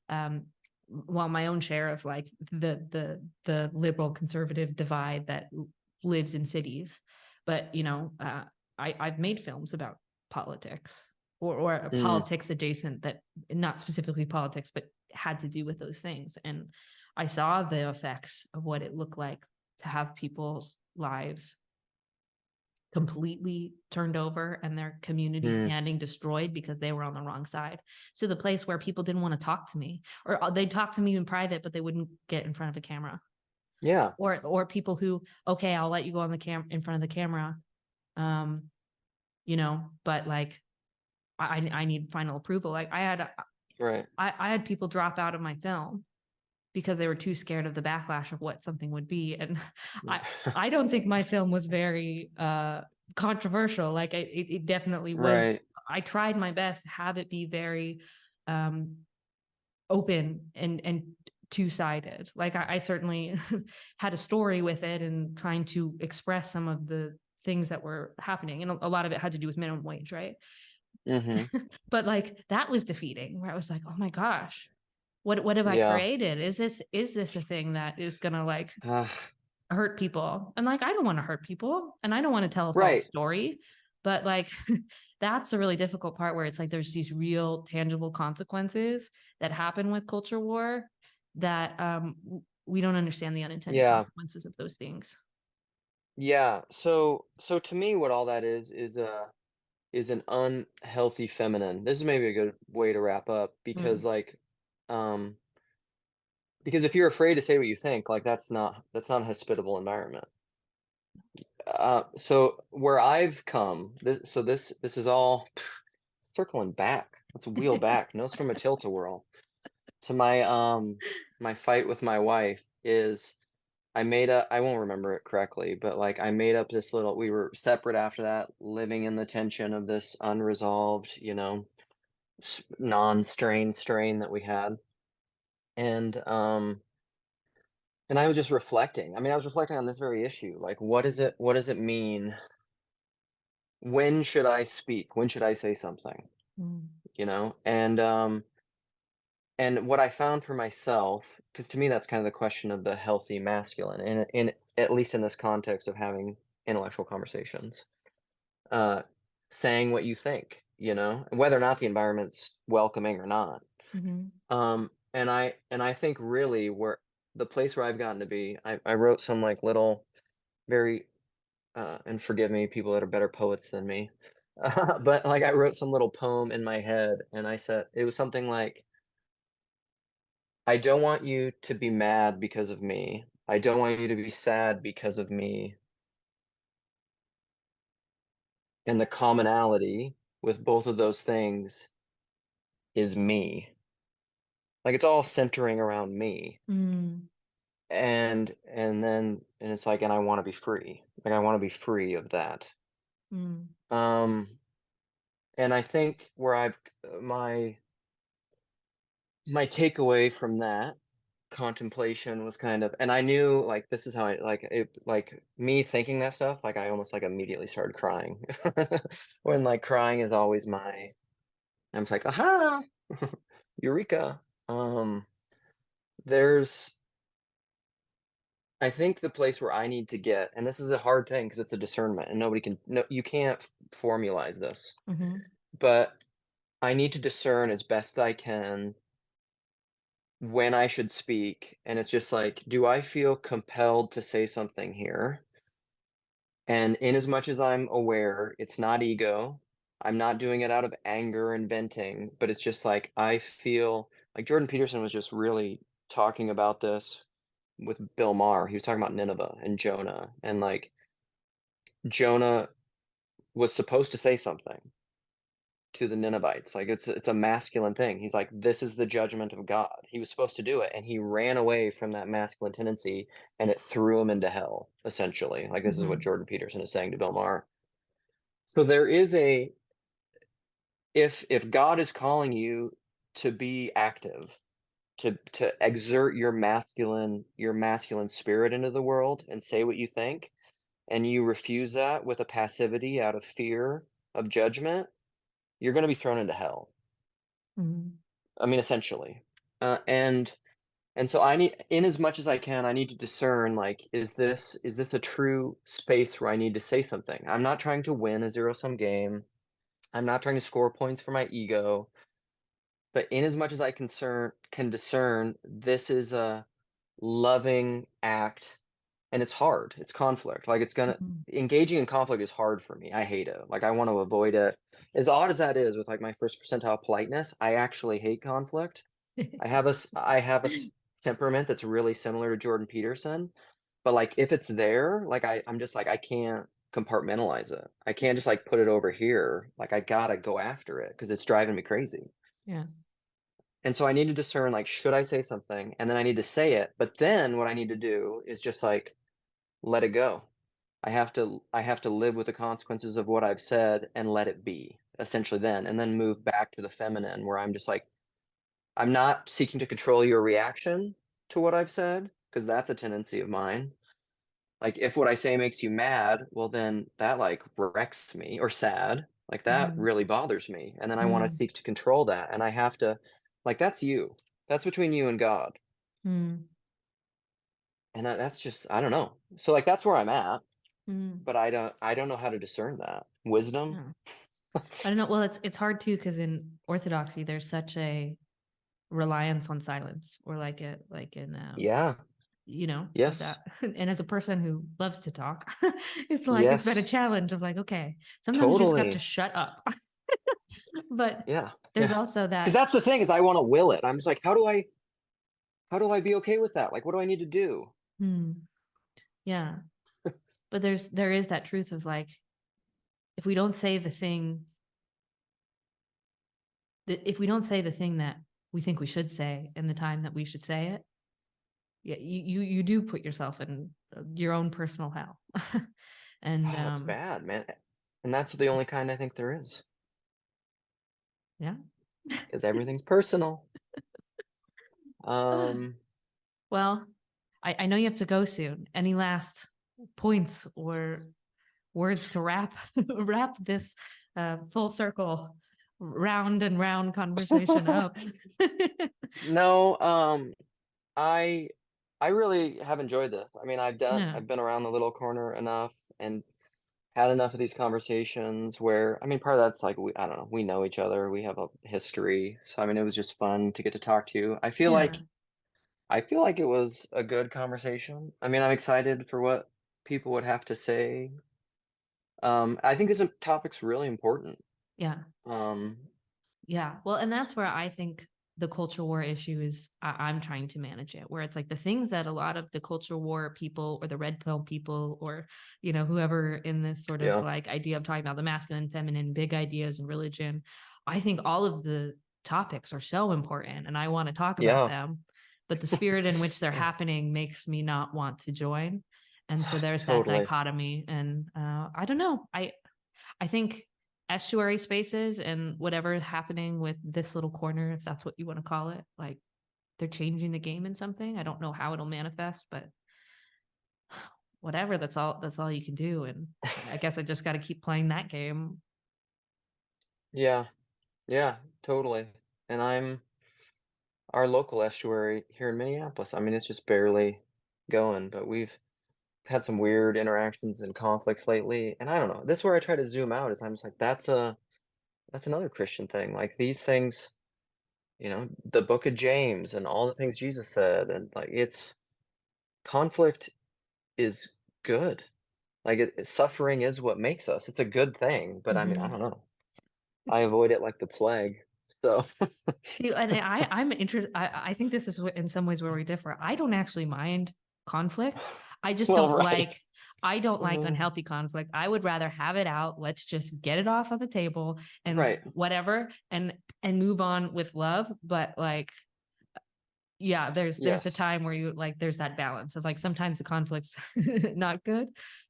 um well my own share of like the liberal conservative divide that lives in cities, but I've made films about politics, or Mm, politics adjacent, that not specifically politics, but had to do with those things. And I saw the effects of what it looked like to have people's lives completely turned over and their community mm, standing destroyed because they were on the wrong side. So the place where people didn't want to talk to me, or they'd talk to me in private, but they wouldn't get in front of a camera. yeah, Or people who, okay, I'll let you go on the in front of the camera, you know, but like I need final approval. Like right. I had people drop out of my film because they were too scared of the backlash of what something would be. And I don't think my film was very controversial. Like it definitely was. Right. I tried my best to have it be very um, open and two-sided. Like I certainly had a story with it and trying to express some of the things that were happening. And a lot of it had to do with minimum wage, right? Mm-hmm. But like that was defeating, where I was like, oh my gosh, what have I Yeah. created? Is this a thing that is gonna like Uh, hurt people? And like I don't want to hurt people and I don't want to tell a false right. story. But like that's the really difficult part, where it's like there's these real tangible consequences that happen with culture war that we don't understand the unintended Yeah. consequences of those things. Yeah. So to me, what all that is an unhealthy feminine. This is maybe a good way to wrap up Mm, um because if you're afraid to say what you think, like that's not a hospitable environment. So where I've come, this is all circling back. Let's wheel back. Notes from a tilt-a-whirl to my fight with my wife is I won't remember it correctly, but like I made up this little we were separate after that, living in the tension of this unresolved, non-strain that we had. And and I was just reflecting. I mean, I was reflecting on this very issue. Like what does it mean? When should I speak? When should I say something? mm, You know? And what I found for myself, because to me that's kind of the question of the healthy masculine, in at least in this context of having intellectual conversations, uh, saying what you think, whether or not the environment's welcoming or not. mhm, And I think really where the place where I've gotten to be, I wrote some like little very and forgive me, people that are better poets than me, but like I wrote some little poem in my head, and I said it was something like I don't want you to be mad because of me. I don't want you to be sad because of me. And the commonality with both of those things is me. Like it's all centering around me. mm, And it's like, and I want to be free. Like I want to be free of that. mm, Um and I think where my takeaway from that contemplation was kind of, and I knew like this is how I like it, like me thinking that stuff, like I almost like immediately started crying. When like crying is always I'm just like, aha, eureka. Um, there's I think the place where I need to get, and this is a hard thing because it's a discernment and nobody can no you can't formalize this, mhm, but I need to discern as best I can when I should speak, and it's just like, do I feel compelled to say something here? And in as much as I'm aware it's not ego, I'm not doing it out of anger and venting, but it's just like I feel like Jordan Peterson was just really talking about this with Bill Maher. He was talking about Nineveh and Jonah, and like Jonah was supposed to say something to the Ninevites. Like it's a masculine thing. He's like, this is the judgment of God. He was supposed to do it, and he ran away from that masculine tendency, and it threw him into hell, essentially. Like this is what mhm, Jordan Peterson is saying to Bill Maher. So there is a if God is calling you to be active, to exert your masculine spirit into the world and say what you think, and you refuse that with a passivity out of fear of judgment, you're going to be thrown into hell. mhm, I mean, essentially. And so in as much as I can, I need to discern like, is this a true space where I need to say something? I'm not trying to win a zero sum game. I'm not trying to score points for my ego, but in as much as I can discern, this is a loving act, and it's hard. It's conflict. Like, it's gonna Mhm. engaging in conflict is hard for me. I hate it. Like, I want to avoid it. As odd as that is with like my first percentile politeness, I actually hate conflict. I have a temperament that's really similar to Jordan Peterson, but like if it's there, like I'm just like I can't compartmentalize it. I can't just like put it over here. Like I gotta go after it because it's driving me crazy. Yeah. And so I need to discern like should I say something, and then I need to say it, but then what I need to do is just like let it go. I have to live with the consequences of what I've said and let it be essentially then, and then move back to the feminine where I'm just like I'm not seeking to control your reaction to what I've said, because that's a tendency of mine. Like, if what I say makes you mad, well, then that like wrecks me or sad. Like that Mhm. really bothers me. And then I want to Mm. seek to control that. And I have to, like, that's you. That's between you and God. Mm. And that's just, I don't know. So like that's where I'm at, Mm. but I don't know how to discern that. Wisdom. Yeah. I don't know. Well, it's hard too because in Orthodoxy there's such a reliance on silence, or like in Yeah. Yes. that. And as a person who loves to talk, it's like it's been a Yes. challenge of like, okay, sometimes you just got to Totally. shut up. But Yeah. there's Yeah. also Because that. that's the thing is I want to will it. I'm just like, how do I be okay with that? Like, what do I need to do? Hmm, yeah, but there is that truth of like, if we don't say the thing if we don't say the thing that we think we should say in the time that we should say it, yeah, you do put yourself in your own personal hell. And Oh, it's bad, man. And that's the only kind I think there is, yeah. because everything's personal. Um, Well, I know you have to go soon. Any last points or words to wrap wrap this full circle round and round conversation up? no, I I really have enjoyed this. I mean, Yeah. I've been around the little corner enough and had enough of these conversations where I mean, part of that's like I don't know, we know each other, we have a history. So I mean, it was just fun to get to talk to you. Yeah. I feel like it was a good conversation. I mean, I'm excited for what people would have to say. I think this topic's really important. Yeah. Um, Yeah. Well, and that's where I think the culture war issue is I'm trying to manage it, where it's like the things that a lot of the culture war people or the red pill people or, whoever in this sort of yeah, like idea of talking about the masculine, feminine, big ideas and religion, I think all of the topics are so important and I want to talk about yeah, them. But the spirit in which they're yeah, happening makes me not want to join. And so there's that totally. dichotomy. And I don't know. I think estuary spaces and whatever is happening with this little corner, if that's what you want to call it, like they're changing the game in something. I don't know how it'll manifest, but whatever, that's all you can do. And I guess I just got to keep playing that game. Yeah, yeah, totally. And I'm our local estuary here in Minneapolis. I mean, it's just barely going, but we've had some weird interactions and conflicts lately. And I don't know. This is where I try to zoom out. Is I'm just like, that's another Christian thing. Like these things, the Book of James and all the things Jesus said, and like it's conflict is good. Like suffering is what makes us. It's a good thing. But I mean, I Mhm. don't know. I avoid it like the plague. So See, and I'm interested. I think this is in some ways where we differ. I don't actually mind conflict. I just well, don't right. like. I don't like Uh, unhealthy conflict. I would rather have it out. Let's just get it off on the table and right. whatever, and move on with love. But like, yeah, there's the Yes. time where you like there's that balance of like sometimes the conflict's not good,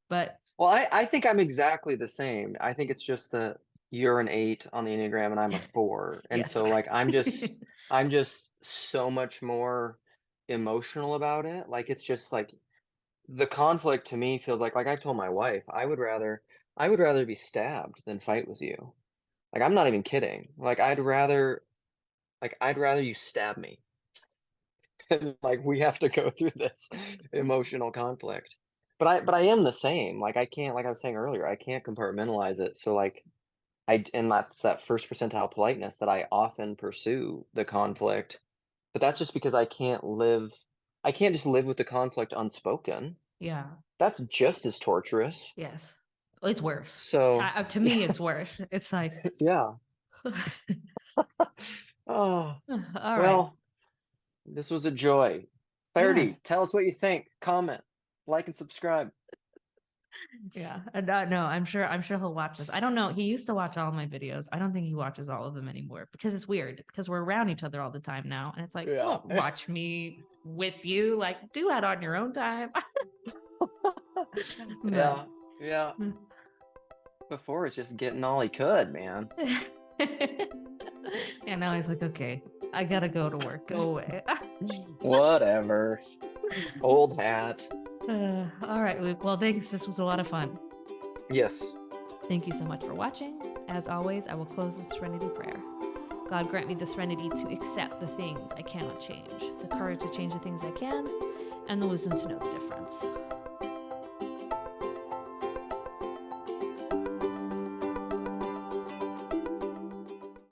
but Well, I think I'm exactly the same. I think it's just that you're an 8 on the Enneagram and I'm a 4. And yes. so like I'm just so much more emotional about it. Like it's just like the conflict to me feels like I've told my wife, I would rather be stabbed than fight with you. Like I'm not even kidding. I'd rather you stab me than like we have to go through this emotional conflict. But I am the same. Like I can't like I was saying earlier, I can't compartmentalize it. So like and that's that first percentile politeness that I often pursue the conflict, but that's just because I can't just live with the conflict unspoken. Yeah. That's just as torturous. Yes. It's worse. So, To me, it's worse. It's like, yeah. Oh, all right. well, this was a joy. Yes. 30, tell us what you think. Comment, like, and subscribe. Yeah. No, I'm sure he'll watch this. I don't know. He used to watch all my videos. I don't think he watches all of them anymore because it's weird because we're around each other all the time now. And it's like, Yeah. don't watch me with you. Like, do that on your own time. Yeah. Yeah. Before it's just getting all he could, man. And now he's like, okay, I gotta go to work. Go away. Whatever. Old hat. All right, Luke. Well, thanks. This was a lot of fun. Yes. Thank you so much for watching. As always, I will close with Serenity Prayer. God, grant me the serenity to accept the things I cannot change, the courage to change the things I can, and the wisdom to know the difference.